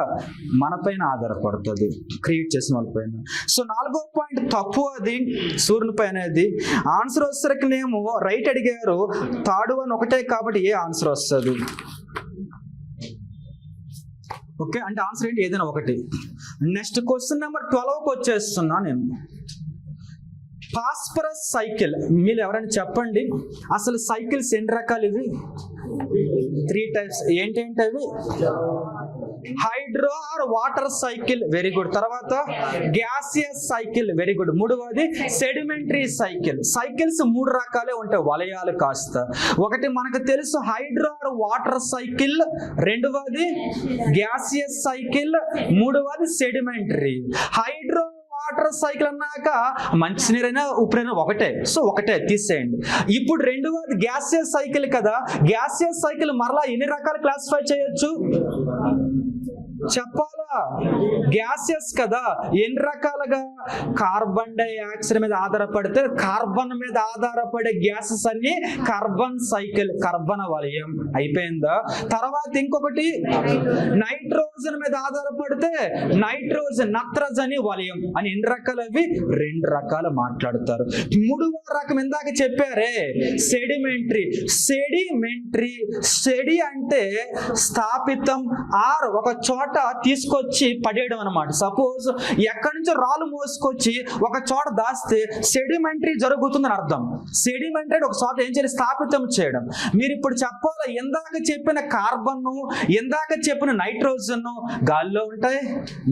మనపైన ఆధారపడుతుంది, క్రియేట్ చేసిన వాళ్ళపైన. సో నాలుగో పాయింట్ తప్పు, అది సూర్యునిపై అనేది. ఆన్సర్ వచ్చేసరికినేమో రైట్ అడిగారు, తాడు అని ఒకటే కాబట్టి ఏ ఆన్సర్ వస్తుంది? ఓకే, అంటే ఆన్సర్ ఏంటి? ఏదైనా ఒకటి. నెక్స్ట్ క్వశ్చన్ నెంబర్ 12కి వచ్చేస్తున్నా నేను. ఫాస్ఫరస్ సైకిల్, మీరు ఎవరైనా చెప్పండి అసలు సైకిల్స్ ఎన్ని రకాలు? ఇవి 3 టైప్స్. ఏంటంటే అవి? Hydro or water cycle, very good. తర్వాత గ్యాసియస్ సైకిల్, వెరీ గుడ్. మూడవది సెడిమెంటరీ సైకిల్. సైకిల్స్ 3 రకాలే ఉంటాయి, వలయాలు కాస్త. ఒకటి మనకు తెలుసు హైడ్రో ఆర్ వాటర్ సైకిల్, రెండవది గ్యాసియస్ సైకిల్, మూడవది సెడిమెంటరీ. హైడ్రో వాటర్ సైకిల్ అన్నాక మంచినీరైనా ఉప్పునైనా ఒకటే, సో ఒకటే తీసేయండి. ఇప్పుడు రెండవది గ్యాసియస్ సైకిల్ కదా, గ్యాసియస్ సైకిల్ మరలా ఎన్ని రకాలు క్లాసిఫై చేయొచ్చు చెప్పాలా? గ్యాసెస్ కదా, ఎన్ని రకాలుగా? కార్బన్ డైఆక్సైడ్ మీద ఆధారపడితే కార్బన్ మీద ఆధారపడే గ్యాసెస్ అన్ని కార్బన్ సైకిల్, కర్బన వలయం. అయిపోయిందా? తర్వాత ఇంకొకటి నైట్రోజన్ మీద ఆధారపడితే నైట్రోజన్, నత్రజని వలయం అని. ఎన్ని రకాలు అవి? 2 రకాలు మాట్లాడతారు. మూడవ రకం ఇందాక చెప్పారే సెడిమెంటరీ. సెడి అంటే స్థాపితం ఆర్ ఒక చోట తీసుకొచ్చి పడేయడం అనమాట. సపోజ్ ఎక్కడి నుంచి రాళ్ళు మోసుకొచ్చి ఒక చోట దాస్తే సెడిమెంటరీ జరుగుతుందని అర్థం. సెడిమెంటరీ ఒక చోట ఏం చేయాలి? స్థాపితం చేయడం. మీరు ఇప్పుడు చెప్పాలి, ఇందాక చెప్పిన కార్బన్, ఇందాక చెప్పిన నైట్రోజన్ గాలిలో ఉంటాయి,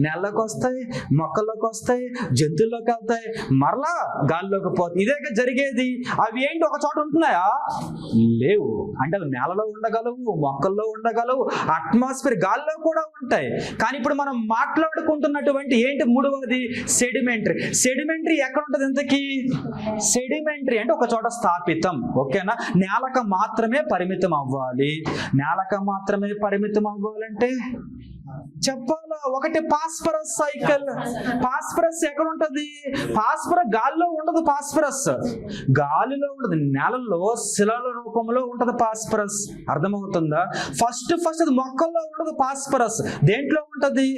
నెలలోకి వస్తాయి, మొక్కల్లోకి వస్తాయి, జంతువుల్లోకి వెళ్తాయి, మరలా గాలిలోకి పోతాయి. ఇదే జరిగేది. అవి ఏంటి ఒక చోట ఉంటున్నాయా? లేవు. అంటే అవి నేలలో ఉండగలవు, మొక్కల్లో ఉండగలవు, అట్మాస్ఫియర్ గాల్లో కూడా ఉంటాయి. కానీ ఇప్పుడు మనం మాట్లాడుకుంటున్నటువంటి ఏంటి మూడవది సెడిమెంటరీ. సెడిమెంటరీ ఎక్కడ ఉంటుంది ఇంతకీ? సెడిమెంటరీ అంటే ఒక చోట స్థాపితం. ఓకేనా? నేలకు మాత్రమే పరిమితం అవ్వాలి. నేలకు మాత్రమే పరిమితం అవ్వాలంటే చెప్పాలా? ఒకటి పాస్పరస్ సైకిల్. పాస్పరస్ ఎక్కడ ఉంటది? పాస్పరస్ గాలిలో ఉండదు. పాస్పరస్ గాలిలో ఉండదు, నేలలో శిలల రూపంలో ఉంటది పాస్పరస్. అర్థమవుతుందా? ఫస్ట్ అది మొక్కల్లో ఉండదు. పాస్పరస్ దేంట్లో ఉంటది?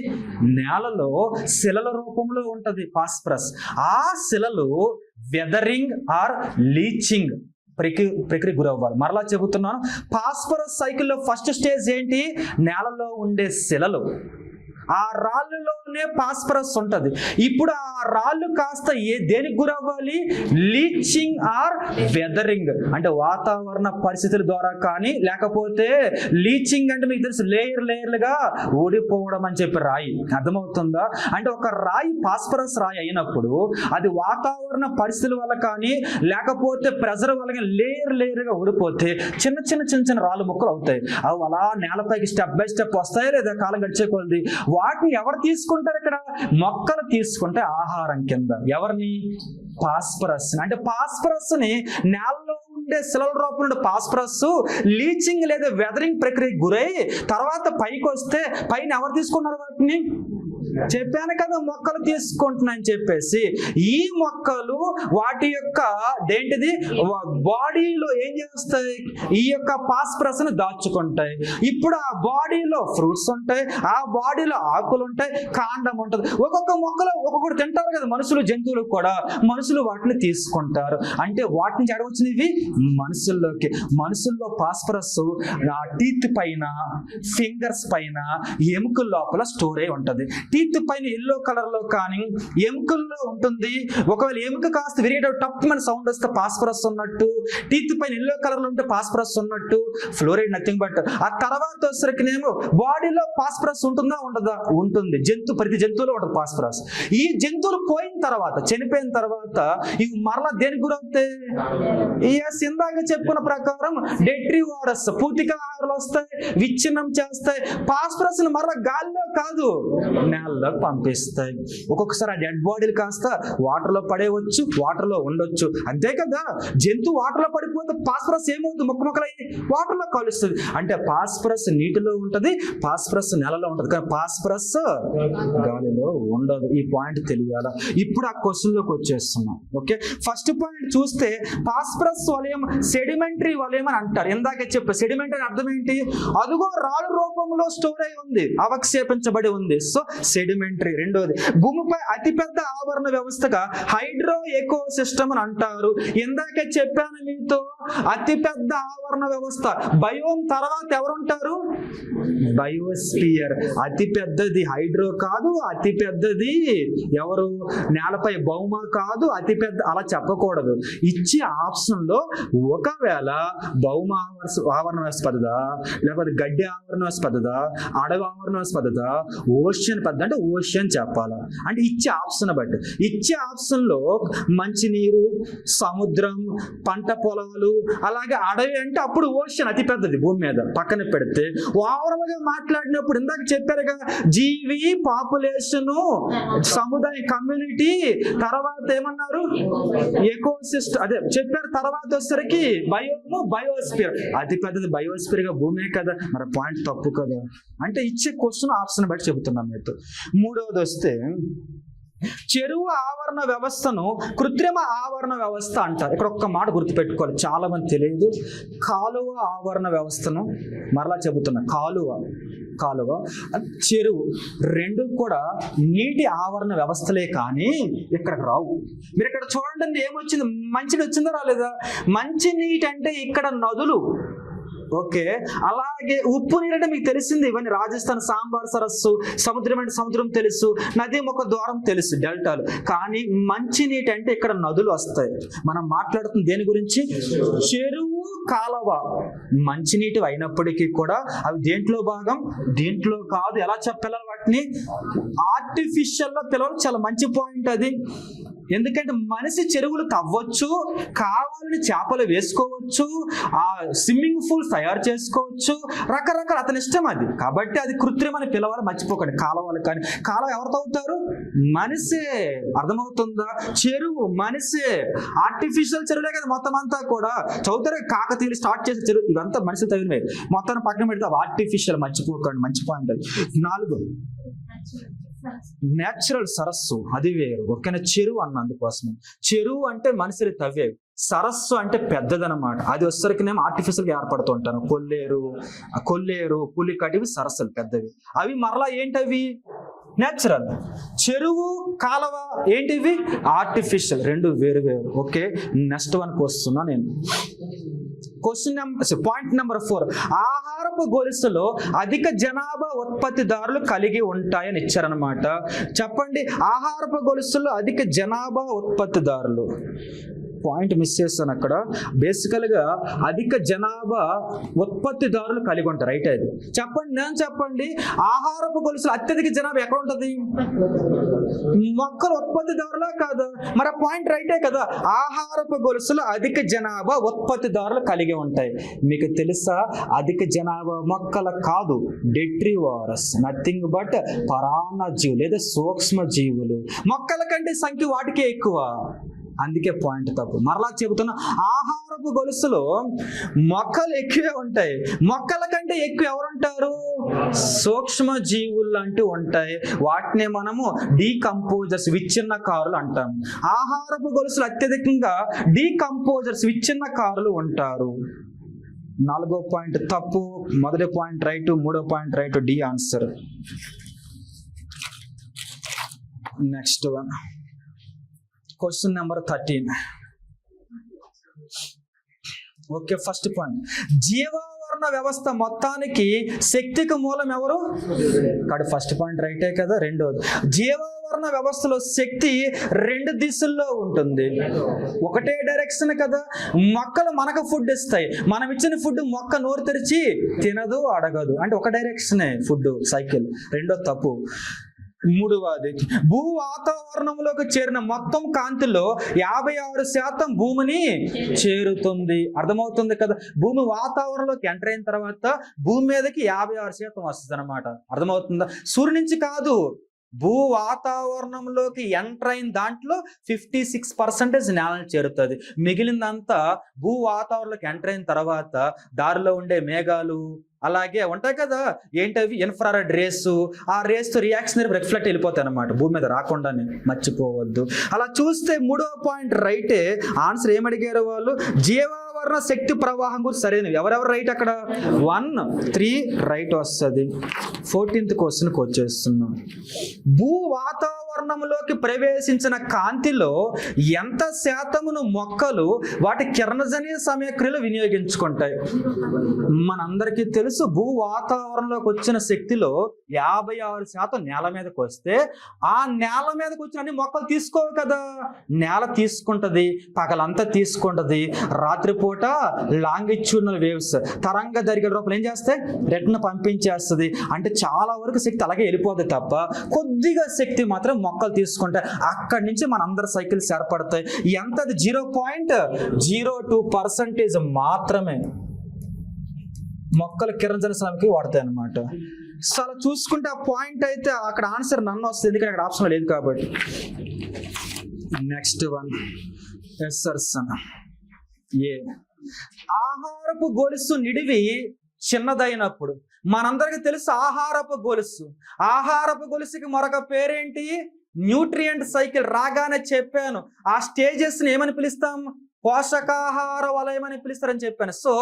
నేలలో శిలల రూపంలో ఉంటది పాస్పరస్. ఆ శిలలు వెదరింగ్ ఆర్ లీచింగ్ ప్రక్రియ గురవ్వాలి. మరలా చెబుతున్నాను, పాస్పరస్ సైకిల్లో ఫస్ట్ స్టేజ్ ఏంటి? నేలలో ఉండే శిలలు. ఆ రాళ్ళలోనే పాస్పరస్ ఉంటది. ఇప్పుడు ఆ రాళ్ళు కాస్త దేనికి గురవ్వాలి? లీచింగ్ ఆర్ వెదరింగ్ అంటే వాతావరణ పరిస్థితుల ద్వారా కానీ, లేకపోతే లీచింగ్ అంటే మీకు తెలుసు లేయర్లుగా ఊడిపోవడం అని చెప్పి రాయి. అర్థమవుతుందా? అంటే ఒక రాయి పాస్పరస్ రాయి అయినప్పుడు అది వాతావరణ పరిస్థితుల వల్ల కానీ, లేకపోతే ప్రెజర్ వల్ల కానీ లేయర్గా ఊడిపోతే చిన్న రాళ్ళు ముక్కలు అవుతాయి. అవి అలా నేలపైకి స్టెప్ బై స్టెప్ వస్తాయా లేదా కాలం గడిచే కొద్ది? వాటిని ఎవరు తీసుకుంటారు? ఇక్కడ మొక్కలు తీసుకుంటే ఆహారం కింద. ఎవరిని? పాస్పరస్. అంటే పాస్పరస్ ని నేలలో ఉండే శిలల రూపంలో పాస్పరస్ లీచింగ్ లేదా వెదరింగ్ ప్రక్రియకు గురై తర్వాత పైకి వస్తే పైన ఎవరు తీసుకున్నారు వాటిని? చెప్పాను కదా, మొక్కలు తీసుకుంటున్నాయని చెప్పేసి. ఈ మొక్కలు వాటి యొక్క దేంటిది బాడీలో ఏం చేస్తాయి? ఈ యొక్క పాస్పరస్ ను దాచుకుంటాయి. ఇప్పుడు ఆ బాడీలో ఫ్రూట్స్ ఉంటాయి, ఆ బాడీలో ఆకులు ఉంటాయి, కాండం ఉంటుంది. ఒక్కొక్క మొక్కలో ఒక్కొక్కటి తింటారు కదా మనుషులు, జంతువులు కూడా. మనుషులు వాటిని తీసుకుంటారు. అంటే వాటి నుంచి అడవచ్చినవి మనుషుల్లోకి. మనుషుల్లో పాస్పరస్ ఆ టీత్ పైన, ఫింగర్స్ పైన, ఎముకల లోపల స్టోర్ అయి ఉంటుంది. టీత్ పైన ఎల్లో కలర్ లో కానీ ఎముకల్లో ఉంటుంది. ఒకవేళ ఎముక కాస్త విరిగేటప్పుడు టప్ మన సౌండ్ వస్తే పాస్పరస్ ఉన్నట్టు, టీత్ పైన ఎల్లో కలర్ లో ఉంటే పాస్పరస్ ఉన్నట్టు. Fluoride nothing but. ఆ తర్వాత వచ్చేసరికినేమో బాడీలో పాస్పరస్ ఉంటుందా ఉండదా? ఉంటుంది. ప్రతి జంతువులో ఉంటుంది పాస్పరస్. ఈ జంతువులు పోయిన తర్వాత, చనిపోయిన తర్వాత ఇవి మరలా దేనికి గురవుతాయి? ఇందాక చెప్పుకున్న ప్రకారం డెట్రివారస్ పూర్తిగా ఆహారాలు వస్తాయి, విచ్ఛిన్నం చేస్తాయి. పాస్పరస్ మరలా గాలిలో కాదు నేలలోకి పంపిస్తాయి. ఒక్కొక్కసారి ఆ డెడ్ బాడీలు కాస్త వాటర్ లో పడేయవచ్చు, వాటర్ లో ఉండొచ్చు. అంతే కదా, జంతువు వాటర్ లో పడిపోతే పాస్పరస్ ఏమవుతుంది? మొక్కలై వాటర్ లో కలుస్తుంది. అంటే పాస్పరస్ నీటిలో ఉంటది, పాస్పరస్ నేలలో ఉంటది, కానీ పాస్పరస్ గాలిలో ఉండదు. ఈ పాయింట్ తెలియాలా? ఇప్పుడు ఆ క్వశ్చన్ లోకి వచ్చేస్తున్నాం. ఓకే, ఫస్ట్ పాయింట్ చూస్తే పాస్పరస్ వలయం సెడిమెంటరీ వలయం అని అంటారు. ఇందాకే చెప్పే సెడిమెంటరీ అర్థం ఏంటి? అదుగో రాళ్ళ రూపంలో స్టోర్ అయి ఉంది, అవక్షేపించబడి ఉంది. So sedimentary. రెండోది, భూమిపై అతిపెద్ద ఆవరణ వ్యవస్థగా హైడ్రో ఎకో సిస్టమ్ అని అంటారు. ఇందాకే చెప్పాను మీతో, అతిపెద్ద ఆవరణ వ్యవస్థ. బయోమ్ తర్వాత ఎవరుంటారు? బయోస్పియర్. అతి పెద్దది హైడ్రో కాదు, అతి పెద్దది ఎవరు? నేలపై భౌమ కాదు, అతి పెద్ద అలా చెప్పకూడదు. ఇచ్చే ఆప్షన్ లో ఒకవేళ భౌమ ఆవరణ వ్యవస్థ పద్ధదా, లేకపోతే గడ్డి ఆవరణ వ్యవస్థ పద్ధదా, అడవి ఆవరణ వ్యవస్థ పద్ధదా, ఓషన్ పద్ధతి అంటే ఓషన్ చెప్పాలా? అంటే ఇచ్చే ఆప్షన్ బట్టి. ఇచ్చే ఆప్షన్ లో మంచినీరు, సముద్రం, పంట పొలాలు, అలాగే అడవి అంటే అప్పుడు ఓషన్ అతి పెద్దది భూమి మీద పక్కన పెడితే. ఓవరాల్ గా మాట్లాడినప్పుడు ఇందాక చెప్పారుగా, జీవి, పాపులేషన్, సముదాయ, కమ్యూనిటీ, తర్వాత ఏమన్నారు? ఎకోసిస్టమ్. అదే చెప్పారు. తర్వాత వచ్చేసరికి బయోము, బయోస్పియర్. అతి పెద్దది బయోస్పియర్ గా భూమే కదా, మరి పాయింట్ తప్పు కదా. అంటే ఇచ్చే క్వశ్చన్ ఆప్షన్ బట్టి చెబుతున్నాం మీతో. మూడవది వస్తే చెరువు ఆవరణ వ్యవస్థను కృత్రిమ ఆవరణ వ్యవస్థ అంటారు. ఇక్కడ ఒక్క మాట గుర్తుపెట్టుకోవాలి, చాలా మంది తెలియదు. కాలువ ఆవరణ వ్యవస్థను మరలా చెబుతున్నా. కాలువ, చెరువు రెండు కూడా నీటి ఆవరణ వ్యవస్థలే కానీ ఇక్కడికి రావు. మీరు ఇక్కడ చూడండి, ఏమొచ్చింది? మంచినీటి వచ్చిందా రాలేదా? మంచి నీటి అంటే ఇక్కడ నదులు. ఓకే, అలాగే ఉప్పు నీరు అంటే మీకు తెలిసింది, ఇవన్నీ రాజస్థాన్ సాంబార్ సరస్సు, సముద్రం అంటే సముద్రం తెలుసు, నది ఒక ద్వారం తెలుసు, డెల్టాలు. కానీ మంచినీటి అంటే ఇక్కడ నదులు వస్తాయి. మనం మాట్లాడుతున్న దేని గురించి? చెరువు, కాలువ. మంచినీటి అయినప్పటికీ కూడా అవి దేంట్లో భాగం? దీంట్లో కాదు. ఎలా చెప్పాలి వాటిని? ఆర్టిఫిషియల్ లో పిలవాలి. చాలా మంచి పాయింట్ అది. ఎందుకంటే మనిషి చెరువులు తవ్వచ్చు, కావాలని చేపలు వేసుకోవచ్చు, ఆ స్విమ్మింగ్ పూల్ తయారు చేసుకోవచ్చు, రకరకాల అతని ఇష్టం అది. కాబట్టి అది కృత్రిమని పిలవాలి, మర్చిపోకండి. కాలువలు కానీ కాలువ ఎవరు తవ్వుతారు? మనిషే. అర్థమవుతుందా? చెరువు మనిషే. ఆర్టిఫిషియల్ చెరువులే కదా మొత్తం అంతా కూడా. చదువుతారు కాకతీయులు స్టార్ట్ చేసే చెరువు ఇవంతా మనిషి తవ్వినవే. మొత్తం పక్కన పెడితే ఆర్టిఫిషియల్, మర్చిపోకండి. మంచి పాయింట్ అది. 4 నేచురల్ సరస్సు, అది వేరు. ఓకేనా? చెరువు అన్న అందుకోసం. చెరువు అంటే మనుషులు తవ్వేవి, సరస్సు అంటే పెద్దదనమాట. అది వచ్చేసరికినేమో ఆర్టిఫిషియల్ గా ఏర్పడుతుంటాను. కొల్లేరు, పులికటివి సరస్సులు పెద్దవి. అవి మరలా ఏంటవి? నేచురల్. చెరువు, కాలవ ఏంటివి? ఆర్టిఫిషియల్. రెండు వేరు. ఓకే, నెక్స్ట్ వన్కి వస్తున్నా నేను. పాయింట్ నెంబర్ 4, ఆహారపు గొలుసులో అధిక జనాభా ఉత్పత్తిదారులు కలిగి ఉంటాయని ఇచ్చారనమాట. చెప్పండి, ఆహారపు గొలుసులో అధిక జనాభా ఉత్పత్తిదారులు. పాయింట్ మిస్ చేస్తాను అక్కడ. బేసికల్ గా అధిక జనాభా ఉత్పత్తిదారులు కలిగి ఉంటారు. రైట్ అది చెప్పండి. నేను చెప్పండి, ఆహారపు గొలుసులు అత్యధిక జనాభా ఎక్కడ ఉంటది? మొక్కల ఉత్పత్తిదారులా కాదా? మరి ఆ పాయింట్ రైటే కదా. ఆహారపు గొలుసులు అధిక జనాభా ఉత్పత్తిదారులు కలిగి ఉంటాయి. మీకు తెలుసా, అధిక జనాభా మొక్కల కాదు, డెట్రివారస్, నథింగ్ బట్ పరాన్న జీవులు లేదా సూక్ష్మ జీవులు. మొక్కల కంటే సంఖ్య వాటికే ఎక్కువ. అందుకే పాయింట్ తప్పు. మరలా చెబుతున్నా, ఆహారపు గొలుసులో మొక్కలు ఎక్కువే ఉంటాయి. మొక్కల కంటే ఎక్కువ ఎవరుంటారు? సూక్ష్మ జీవులు అంటూ ఉంటాయి. వాటినే మనము డీకంపోజర్స్, విచ్ఛిన్నకారులు అంటాం. ఆహారపు గొలుసులు అత్యధికంగా డీకంపోజర్స్, విచ్ఛిన్నకారులు ఉంటారు. 4వ పాయింట్ తప్పు, మొదటి పాయింట్ రైట్, 3వ point right, D answer. Next one, question number 13. Okay, first point, జీవావరణ వ్యవస్థ మొత్తానికి శక్తికి మూలం ఎవరు? కాబట్టి ఫస్ట్ పాయింట్ రైటే కదా. రెండోది, జీవావరణ వ్యవస్థలో శక్తి 2 దిశల్లో ఉంటుంది. ఒకటే డైరెక్షన్ కదా. మొక్కలు మనకు ఫుడ్ ఇస్తాయి, మనం ఇచ్చిన ఫుడ్ మొక్క నోరు తెరిచి తినదు, అడగదు. అంటే ఒక డైరెక్షనే ఫుడ్ సైకిల్. రెండో తప్పు. 3వది, భూ వాతావరణంలోకి చేరిన మొత్తం కాంతిలో 56% భూమిని చేరుతుంది. అర్థమవుతుంది కదా. భూమి వాతావరణంలోకి ఎంటర్ అయిన తర్వాత భూమి మీదకి 56% వస్తుంది అనమాట. అర్థమవుతుందా? సూర్యుడి నుంచి కాదు, భూ వాతావరణంలోకి ఎంటర్ అయిన దాంట్లో 56% నేలను చేరుతుంది. మిగిలిందంతా భూ వాతావరణంలోకి ఎంటర్ అయిన తర్వాత దారిలో ఉండే మేఘాలు అలాగే ఉంటాయి కదా. ఏంటవి? Infrared race. ఆ రేస్తో రియాక్షన్ రిఫ్లెక్ట్ వెళ్ళిపోతాయి అనమాట, భూమి మీద రాకుండానే. మర్చిపోవద్దు. అలా చూస్తే 3వ పాయింట్ రైటే. ఆన్సర్ ఏమడిగారు వాళ్ళు? జీవావరణ శక్తి ప్రవాహం గురించి సరైనవి. ఎవరెవరు రైట్ అక్కడ? 1, 3 రైట్ వస్తుంది. 14th క్వశ్చన్కి వచ్చేస్తున్నాం. భూ వాతావరణంలోకి ప్రవేశించిన కాంతిలో ఎంత శాతమును మొక్కలు వాటి కిరణజన్య సమయక్రియలు వినియోగించుకుంటాయి? మనందరికీ తెలుసు, భూ వాతావరణంలోకి వచ్చిన శక్తిలో 56% నేల మీదకి వస్తే, ఆ నేల మీదకి వచ్చిన అన్ని మొక్కలు తీసుకోవు కదా. నేల తీసుకుంటది, పగలంతా తీసుకుంటది. రాత్రిపూట లాంగిట్యూడినల్ వేవ్స్, తరంగ దైర్ఘ్య రూపంలో ఏం చేస్తే రెట్ను పంపించేస్తుంది. అంటే చాలా వరకు శక్తి అలాగే వెళ్ళిపోతుంది తప్ప కొద్దిగా శక్తి మాత్రం మొక్కలు తీసుకుంటాయి. అక్కడి నుంచి మన అందరి సైకిల్స్ ఏర్పడతాయి. ఎంత? 0.02% మాత్రమే మొక్కల కిరణజన్య సమయకి వాడతాయి అన్నమాట. సో అలా చూసుకుంటే ఆ పాయింట్ అయితే అక్కడ ఆన్సర్ నన్ను వస్తుంది, ఎందుకంటే అక్కడ ఆప్షన్ లేదు కాబట్టి. నెక్స్ట్ వన్, ఏ ఆహారపు గొలుసు నిడివి చిన్నదైనప్పుడు. మనందరికీ తెలుసు ఆహారపు గొలుసు. ఆహారపు గొలుసుకి మరొక పేరేంటి? Nutrient cycle. రాగానే చెప్పాను, ఆ స్టేజెస్ ని ఏమని పిలుస్తాం? పోషకాహార వలయం అని పిలుస్తారని చెప్పాను. సో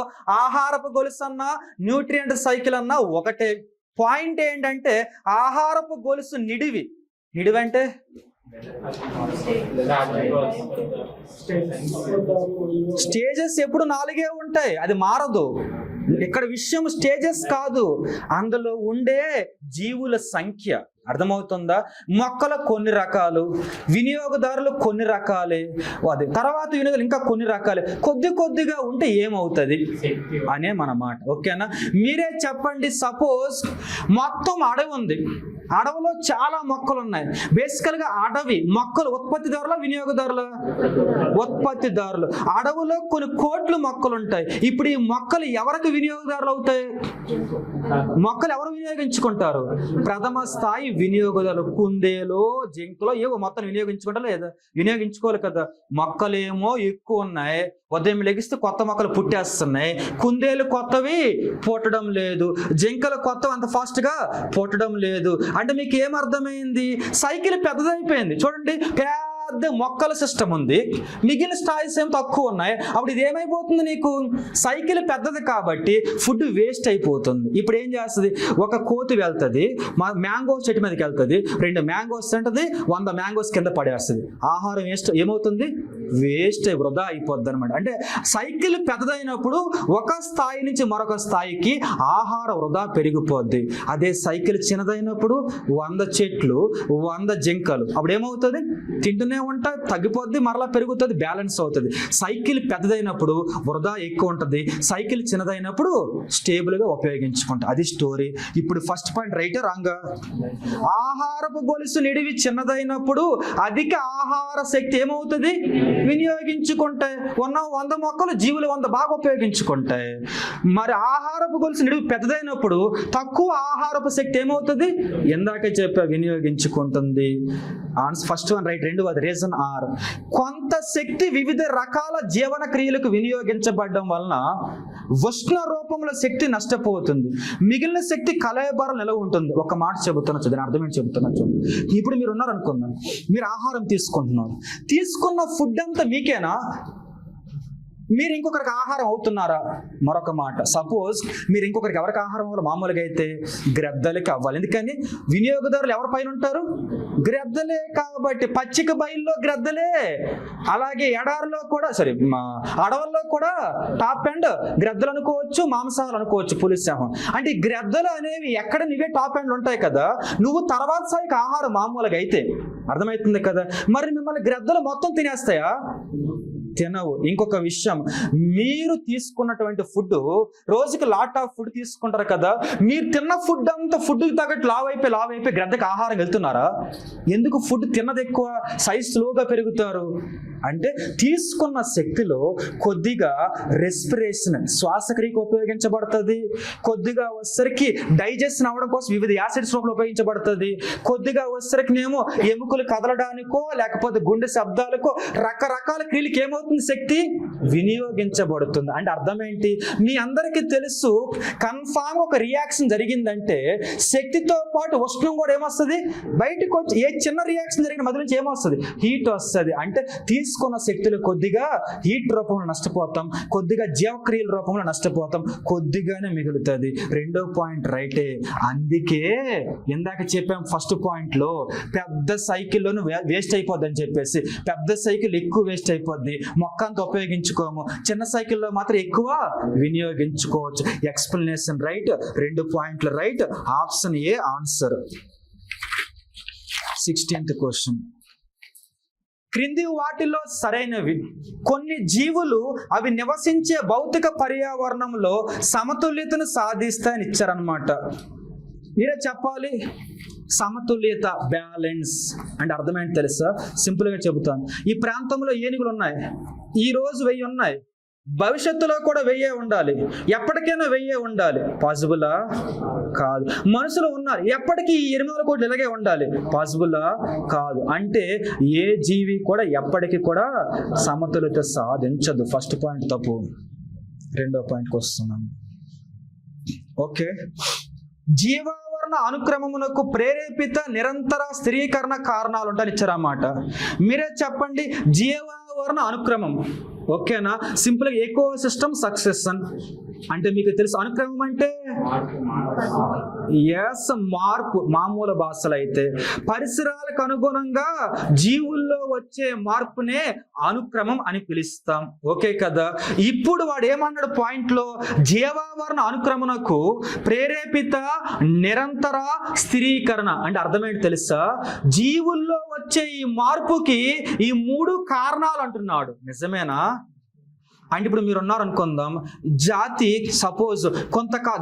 ఆహారపు గొలుసు అన్నా న్యూట్రియంట్ సైకిల్ అన్నా ఒకటే. పాయింట్ ఏంటంటే ఆహారపు గొలుసు నిడివి. నిడివి అంటే స్టేజెస్ ఎప్పుడు 4 ఉంటాయి, అది మారదు. ఇక్కడ విషయం స్టేజెస్ కాదు, అందులో ఉండే జీవుల సంఖ్య. అర్థమవుతుందా? మొక్కలు కొన్ని రకాలు, వినియోగదారులు కొన్ని రకాలే, అది తర్వాత వినియోగాలు ఇంకా కొన్ని రకాలే. కొద్దిగా ఉంటే ఏమవుతుంది అనే మన మాట. ఓకేనా? మీరే చెప్పండి, సపోజ్ మొత్తం అడవి ఉంది, అడవిలో చాలా మొక్కలు ఉన్నాయి. బేసికల్గా అడవి మొక్కలు ఉత్పత్తిదారుల వినియోగదారుల ఉత్పత్తిదారులు. అడవిలో కొన్ని కోట్ల మొక్కలు ఉంటాయి. ఇప్పుడు ఈ మొక్కలు ఎవరికి వినియోగదారులు అవుతాయి? మొక్కలు ఎవరు వినియోగించుకుంటారు? ప్రథమ స్థాయి వినియోగదారులు. కుందేలు, జింకలో ఏవో మొత్తం వినియోగించుకుంటారు లేదా? వినియోగించుకోవాలి కదా. మొక్కలేమో ఎక్కువ ఉన్నాయి, ఉదయం లెగిస్తే కొత్త మొక్కలు పుట్టేస్తున్నాయి. కుందేలు కొత్తవి పుట్టడం లేదు, జింకలు కొత్తవి అంత ఫాస్ట్గా పుట్టడం లేదు. అంటే మీకు ఏమర్థమైంది? సైకిల్ పెద్దదైపోయింది. చూడండి, పెద్ద మొక్కల సిస్టమ్ ఉంది, మిగిలిన స్టాయిల్స్ ఏం తక్కువ ఉన్నాయి. అప్పుడు ఇది ఏమైపోతుంది? నీకు సైకిల్ పెద్దది కాబట్టి ఫుడ్ వేస్ట్ అయిపోతుంది. ఇప్పుడు ఏం చేస్తుంది? ఒక కోతి వెళ్తుంది, మ్యాంగో చెట్టు మీదకి వెళ్తుంది, 2 మ్యాంగోస్ తింటది, 100 మ్యాంగోస్ కింద పడేస్తుంది. ఆహారం వేస్ట్ ఏమవుతుంది? వేస్ట్ వృధా అయిపోద్ది అనమాట. అంటే సైకిల్ పెద్దదైనప్పుడు ఒక స్థాయి నుంచి మరొక స్థాయికి ఆహార వృధా పెరిగిపోద్ది. అదే సైకిల్ చిన్నదైనప్పుడు 100 చెట్లు, 100 జింకలు, అప్పుడు ఏమవుతుంది? తింటూనే ఉంటా, తగ్గిపోద్ది, మరలా పెరుగుతుంది, బ్యాలెన్స్ అవుతుంది. సైకిల్ పెద్దదైనప్పుడు వృధా ఎక్కువ ఉంటుంది, సైకిల్ చిన్నదైనప్పుడు స్టేబుల్గా ఉపయోగించుకుంటా. అది స్టోరీ. ఇప్పుడు ఫస్ట్ పాయింట్ రైట్ రాంగా? ఆహారపు గొలుసు నిడివి చిన్నదైనప్పుడు అధిక ఆహార శక్తి ఏమవుతుంది? వినియోగించుకుంటాయి. 100 మొక్కలు జీవులు 100 బాగా ఉపయోగించుకుంటాయి. మరి ఆహారపు గొలుసు నిడివి పెద్దదైనప్పుడు తక్కువ ఆహారపు శక్తి ఏమవుతుంది? ఇందాకే చెప్పా, వినియోగించుకుంటుంది. First one right. రెండవది రీజన్ ఆర్. కొంత శక్తి వివిధ రకాల జీవన క్రియలకు వినియోగించబడడం వలన ఉష్ణ రూపంలో శక్తి నష్టపోతుంది, మిగిలిన శక్తి కలయబర నిలవ ఉంటుంది. ఒక మాట చెబుతున్నా చూడండి, అర్థం ఏంటి చెబుతున్నా చూడండి. ఇప్పుడు మీరు ఉన్నారు అనుకుందాం, మీరు ఆహారం తీసుకుంటున్నారు, తీసుకున్న ఫుడ్ అంతా మీకేనా? మీరు ఇంకొకరికి ఆహారం అవుతున్నారా? మరొక మాట, సపోజ్ మీరు ఇంకొకరికి ఎవరికి ఆహారం అవ్వాలి? మామూలుగా అయితే గ్రద్దలకి అవ్వాలి. ఎందుకని? వినియోగదారులు ఎవరి పైన ఉంటారు? గ్రద్దలే. కాబట్టి పచ్చిక బయల్లో గ్రద్దలే, అలాగే ఎడారిలో కూడా అడవుల్లో కూడా టాప్ అండ్ గ్రద్దలు అనుకోవచ్చు, మాంసాలు అనుకోవచ్చు, పులిసింహం. అంటే గ్రద్దలు అనేవి ఎక్కడ నువ్వే టాప్ అండ్లు ఉంటాయి కదా, నువ్వు తర్వాత స్థాయికి ఆహారం మామూలుగా అయితే. అర్థమవుతుంది కదా? మరి మిమ్మల్ని గ్రద్దలు మొత్తం తినేస్తాయా? తినవు. ఇంకొక విషయం, మీరు తీసుకున్నటువంటి ఫుడ్, రోజుకి లాట్ ఆఫ్ ఫుడ్ తీసుకుంటారు కదా, మీరు తిన్న ఫుడ్ అంతా ఫుడ్కి తగ్గట్టు లావ్ అయిపోయి గ్రద్దకి ఆహారం వెళ్తున్నారా? ఎందుకు? ఫుడ్ తిన్నది ఎక్కువ, సైజ్ స్లోగా పెరుగుతారు. అంటే తీసుకున్న శక్తిలో కొద్దిగా రెస్పిరేషన్, శ్వాసక్రియకు ఉపయోగించబడుతుంది, కొద్దిగా వచ్చరికి డైజెషన్ అవ్వడం కోసం వివిధ యాసిడ్స్ రూపంలో ఉపయోగించబడుతుంది, కొద్దిగా వచ్చరికినేమో ఎముకలు కదలడానికో లేకపోతే గుండె శబ్దాలకో రకరకాల క్రియలకు ఏమవుతుంది? శక్తి వినియోగించబడుతుంది. అంటే అర్థం ఏంటి? మీ అందరికీ తెలుసు, కన్ఫామ్ ఒక రియాక్షన్ జరిగిందంటే శక్తితో పాటు ఉష్ణం కూడా ఏమొస్తుంది? బయటకు వచ్చి. ఏ చిన్న రియాక్షన్ జరిగిన మధ్య నుంచి ఏమొస్తుంది? హీట్ వస్తుంది. అంటే తీసుకున్న శక్తులు కొద్దిగా హీట్ రూపంలో నష్టపోతాం, కొద్దిగా జీవక్రియల రూపంలో నష్టపోతాం, కొద్దిగానే మిగులుతుంది. రెండో పాయింట్ రైటే. అందుకే ఇందాక చెప్పాం ఫస్ట్ పాయింట్ లో, పెద్ద సైకిల్లోనూ వేస్ట్ అయిపోద్ది అని చెప్పేసి. పెద్ద సైకిల్ ఎక్కువ వేస్ట్ అయిపోద్ది, మొక్క అంతా ఉపయోగించుకోము, చిన్న సైకిల్లో మాత్రం ఎక్కువ వినియోగించుకోవచ్చు. ఎక్స్ప్లెనేషన్ రైట్, 2 పాయింట్లు right. Option A answer. 16th question. క్రింది వాటిలో సరైనవి. కొన్ని జీవులు అవి నివసించే భౌతిక పర్యావరణంలో సమతుల్యతను సాధిస్తాయని ఇచ్చారనమాట. మీరే చెప్పాలి. సమతుల్యత, బ్యాలెన్స్ అంటే అర్థమైంది తెలుసా? సింపుల్గా చెబుతాను. ఈ ప్రాంతంలో ఏనుగులు ఉన్నాయి, ఈ రోజు 1000 ఉన్నాయి, భవిష్యత్తులో కూడా 1000 ఉండాలి, ఎప్పటికైనా 1000 ఉండాలి. పాసిబులా? కాదు. మనుషులు ఉన్నారు, ఎప్పటికీ 800 కోట్లు ఇలాగే ఉండాలి. పాసిబులా? కాదు. అంటే ఏ జీవి కూడా ఎప్పటికీ కూడా సమతుల్యత సాధించదు. ఫస్ట్ పాయింట్ తప్పు. రెండో పాయింట్కి వస్తున్నాను. ఓకే. జీవావరణ అనుక్రమమునకు ప్రేరేపిత నిరంతర స్థిరీకరణ కారణాలు ఉంటాయని ఇచ్చారన్నమాట. మీరే చెప్పండి. జీవావరణ అనుక్రమం ఓకేనా? సింపుల్గా ఎకో సిస్టమ్ సక్సెషన్ అంటే మీకు తెలుసు. అనుక్రమం అంటే మార్పు. మామూలు భాషలు అయితే పరిసరాలకు అనుగుణంగా జీవుల్లో వచ్చే మార్పునే అనుక్రమం అని పిలుస్తాం. ఓకే కదా? ఇప్పుడు వాడు ఏమన్నాడు పాయింట్ లో? జీవావరణ అనుక్రమణకు ప్రేరేపిత నిరంతర స్థిరీకరణ అంటే అర్థమేంటి తెలుసా? జీవుల్లో వచ్చే ఈ మార్పుకి ఈ 3 కారణాలు అంటున్నాడు. నిజమేనా? అంటే ఇప్పుడు మీరు ఉన్నారు అనుకుందాం, జాతి సపోజ్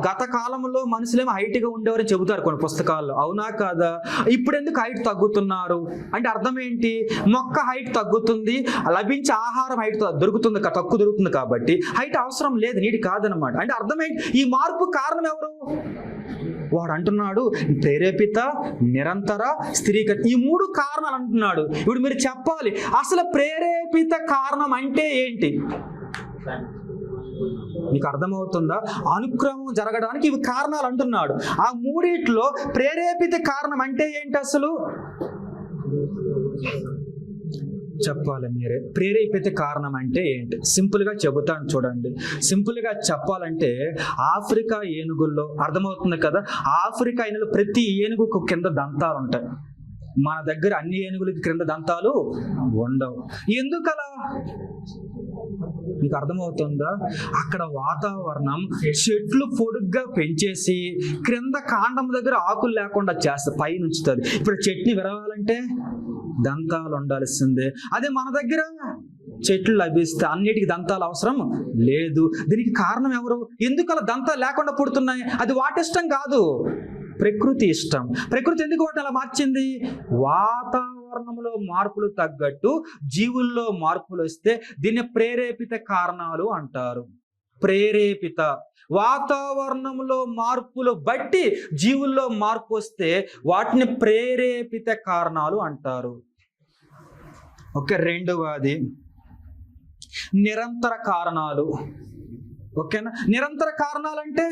గత కాలంలో మనుషులేమో హైట్గా ఉండేవారని చెబుతారు కొన్ని పుస్తకాల్లో, అవునా కాదా? ఇప్పుడు ఎందుకు హైట్ తగ్గుతున్నారు అంటే అర్థం ఏంటి? మొక్క హైట్ తగ్గుతుంది, లభించే ఆహారం హైట్ దొరుకుతుంది, తక్కువ దొరుకుతుంది కాబట్టి హైట్ అవసరం లేదు, నీటి కాదనమాట. అంటే అర్థం ఏంటి? ఈ మార్పు కారణం ఎవరు? వాడు అంటున్నాడు ప్రేరేపిత, నిరంతర, స్థిరీకరణ, ఈ 3 కారణాలు అంటున్నాడు. ఇప్పుడు మీరు చెప్పాలి అసలు ప్రేరేపిత కారణం అంటే ఏంటి? మీకు అర్థమవుతుందా? అనుక్రమం జరగడానికి ఇవి కారణాలు అంటున్నాడు. ఆ 3 ప్రేరేపిత కారణం అంటే ఏంటి అసలు? చెప్పాలి మీరే. ప్రేరేపిత కారణం అంటే ఏంటి? సింపుల్గా చెబుతాను చూడండి. సింపుల్గా చెప్పాలంటే ఆఫ్రికా ఏనుగుల్లో అర్థమవుతుంది కదా, ఆఫ్రికా ఏనుగులు ప్రతి ఏనుగుకు కింద దంతాలు ఉంటాయి. మన దగ్గర అన్ని ఏనుగులకి క్రింద దంతాలు ఉండవు. ఎందుకలా? మీకు అర్థమవుతుందా? అక్కడ వాతావరణం చెట్లు పొడుగ్గా పెంచేసి క్రింద కాండం దగ్గర ఆకులు లేకుండా చేస్తే పైన ఉంచుతుంది. ఇప్పుడు చెట్ని విరవాలంటే దంతాలు ఉండాల్సిందే. అదే మన దగ్గర చెట్లు లభిస్తే అన్నిటికీ దంతాలు అవసరం లేదు. దీనికి కారణం ఎవరు? ఎందుకు అలా దంతాలు లేకుండా పుడుతున్నాయి? అది వాటి ఇష్టం కాదు, ప్రకృతి ఇష్టం. ప్రకృతి ఎందుకు వాటిని అలా మార్చింది? వాతావరణంలో మార్పులు తగ్గట్టు జీవుల్లో మార్పులు వస్తే దీన్ని ప్రేరేపిత కారణాలు అంటారు. ప్రేరేపిత వాతావరణంలో మార్పులు బట్టి జీవుల్లో మార్పు వస్తే వాటిని ప్రేరేపిత కారణాలు అంటారు. ఓకే, రెండవది నిరంతర కారణాలు. ఓకేనా? నిరంతర కారణాలు అంటే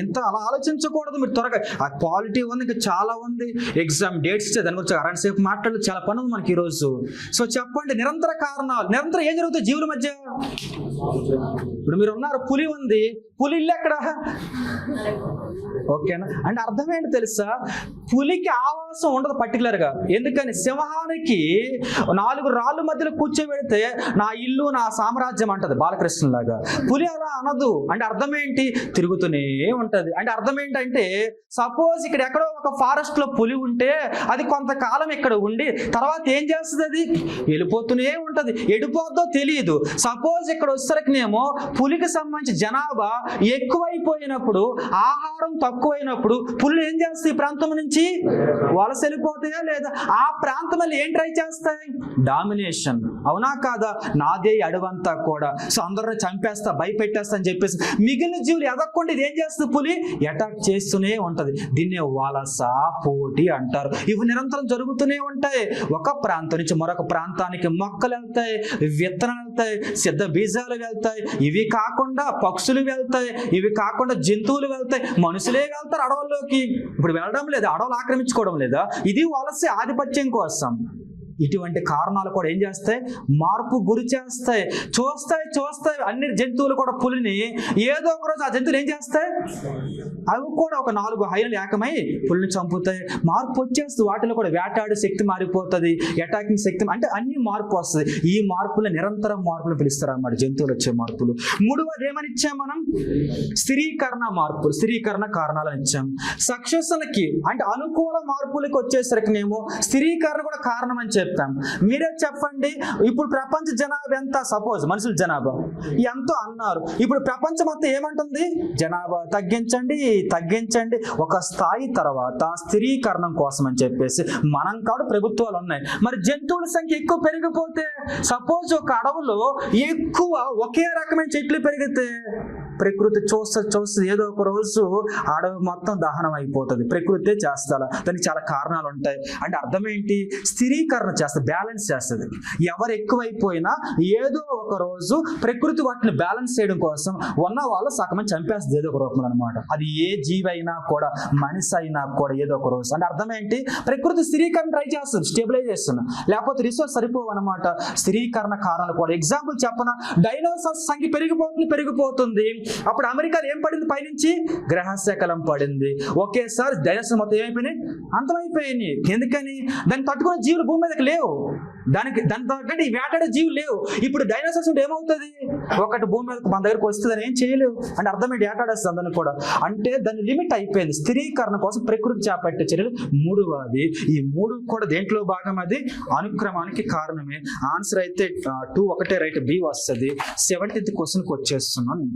ఎంత అలా ఆలోచించకూడదు మీరు త్వరగా. ఆ క్వాలిటీ ఉంది, ఇంకా చాలా ఉంది, ఎగ్జామ్ డేట్స్ ఇచ్చే దాని గురించి అరగంట సేపు మాట్లాడదు, చాలా పని ఉంది మనకి ఈరోజు. సో చెప్పండి నిరంతర కారణాలు. నిరంతరం ఏం జరుగుతుంది జీవుల మధ్య? ఇప్పుడు మీరు ఉన్నారు, పులి ఉంది, పులి ఇల్లు ఎక్కడ? ఓకేనా? అంటే అర్థం ఏంటి తెలుసా? పులికి ఆవాసం ఉండదు పర్టికులర్గా. ఎందుకని? సింహానికి 4 రాళ్ళ మధ్యలో కూర్చోబెడితే నా ఇల్లు నా సామ్రాజ్యం అంటది బాలకృష్ణలాగా. పులి అలా అనదు. అంటే అర్థం ఏంటి? తిరుగుతూనే ఉంటది. అంటే అర్థం ఏంటంటే సపోజ్ ఇక్కడ ఎక్కడో ఒక ఫారెస్ట్ లో పులి ఉంటే అది కొంతకాలం ఇక్కడ ఉండి తర్వాత ఏం చేస్తుంది? అది వెళ్ళిపోతూనే ఉంటది. ఎడిపోద్దో తెలియదు. సపోజ్ ఇక్కడ వచ్చేసరికినేమో పులికి సంబంధించి జనాభా ఎక్కువైపోయినప్పుడు, ఆహారం తక్కువైనప్పుడు పులులు ఏం చేస్తాయి? ఈ ప్రాంతం నుంచి వలస వెళ్ళిపోతాయా లేదా? ఆ ప్రాంతం వల్ల ఏం ట్రై చేస్తాయి? డామినేషన్, అవునా కాదా? నాదే అడవంతా కూడా, సో అందరిని చంపేస్తా, భయపెట్టేస్తా అని చెప్పేసి మిగిలిన జీవులు ఎదగకుండా ఇది ఏం చేస్తుంది? పులి అటాక్ చేస్తూనే ఉంటది. దీన్ని వలస, పోటీ అంటారు. ఇవి నిరంతరం జరుగుతూనే ఉంటాయి. ఒక ప్రాంతం నుంచి మరొక ప్రాంతానికి మొక్కలు వెళ్తాయి, విత్తనాలు వెళ్తాయి, సిద్ధ బీజాలు వెళ్తాయి. ఇవి కాకుండా పక్షులు వెళ్తాయి, ఇవి కాకుండా జంతువులు వెళ్తాయి, మనుషులే వెళ్తారు అడవుల్లోకి. ఇప్పుడు వెళ్ళడం లేదా? అడవులు ఆక్రమించుకోవడం లేదా? ఇది వలస ఆధిపత్యం కోసం. ఇటువంటి కారణాలు కూడా ఏం చేస్తాయి? మార్పు గురి చేస్తాయి. చూస్తాయి అన్ని జంతువులు కూడా పులిని ఏదో ఒక రోజు ఆ జంతువులు ఏం చేస్తాయి? అవి కూడా ఒక 4 హైలు ఏకమై పులిని చంపుతాయి. మార్పు వచ్చేస్తుంది. వాటిలో కూడా వేటాడే శక్తి మారిపోతుంది, అటాకింగ్ శక్తి, అంటే అన్ని మార్పు వస్తుంది. ఈ మార్పులు నిరంతరం మార్పులు పిలుస్తారు అన్నమాట, జంతువులు వచ్చే మార్పులు. 3వది ఏమని ఇచ్చాం మనం? స్థిరీకరణ మార్పులు, స్థిరీకరణ కారణాలను ఇచ్చాం. సక్సెస్లకి అంటే అనుకూల మార్పులకి వచ్చేసరికినేమో స్థిరీకరణ కూడా కారణం అని చెప్తాం. మీరే చెప్పండి, ఇప్పుడు ప్రపంచ జనాభా ఎంత? సపోజ్ మనుషుల జనాభా ఎంతో అన్నారు. ఇప్పుడు ప్రపంచం అంతా ఏమంటుంది? జనాభా తగ్గించండి ఒక స్థాయి తర్వాత స్థిరీకరణం కోసం అని చెప్పేసి మనం కాదు ప్రభుత్వాలు ఉన్నాయి. మరి జంతువుల సంఖ్య ఎక్కువ పెరిగిపోతే, సపోజ్ ఒక అడవులో ఎక్కువ ఒకే రకమైన చెట్లు పెరిగితే ప్రకృతి చూస్తుంది ఏదో ఒక రోజు అడవి మొత్తం దహనం అయిపోతుంది. ప్రకృతి చేస్తా, దానికి చాలా కారణాలు ఉంటాయి. అంటే అర్థం ఏంటి? స్థిరీకరణ చేస్తుంది, బ్యాలెన్స్ చేస్తుంది. ఎవరు ఎక్కువైపోయినా ఏదో ఒక రోజు ప్రకృతి వాటిని బ్యాలెన్స్ చేయడం కోసం ఉన్న వాళ్ళు సగమని చంపేస్తుంది ఏదో ఒక రూపంలో అనమాట. అది ఏ జీవి అయినా కూడా, మనిషి అయినా కూడా ఏదో ఒక రోజు. అంటే అర్థం ఏంటి? ప్రకృతి స్థిరీకరణ ట్రై చేస్తుంది, స్టెబిలైజేషన్, లేకపోతే రిసోర్స్ సరిపోవు అనమాట. స్థిరీకరణ కారణాలు కూడా ఎగ్జాంపుల్ చెప్పనా? డైనోసార్స్ సంఖ్య పెరిగిపోతుంది. అప్పుడు అమెరికాలో ఏం పడింది? పైనుంచి గ్రహశకలం పడింది. ఒకేసారి డైనోసార్ మొత్తం ఏమైపోయినాయి? అంతమైపోయినాయి. ఎందుకని? దాన్ని తట్టుకునే జీవులు భూమి మీదకి లేవు. దాని తగ్గట్టు ఈ వేటాడే జీవులు లేవు. ఇప్పుడు డైనోసార్స్ ఉంటే ఏమవుతుంది? ఒకటి భూమి మీద మన దగ్గరకు వస్తుంది, ఏం చేయలేవు అంటే అర్థం ఏంటి? వేటాడేస్తుంది దాన్ని కూడా. అంటే దాని లిమిట్ అయిపోయింది. స్థిరీకరణ కోసం ప్రకృతి చేపట్టే చర్యలు 3వది. ఈ 3 కూడా దేంట్లో భాగం? అది అనుక్రమానికి కారణమే. ఆన్సర్ అయితే 2 ఒకటే రైట్, బి వస్తుంది. 70th క్వశ్చన్కి వచ్చేస్తున్నాను.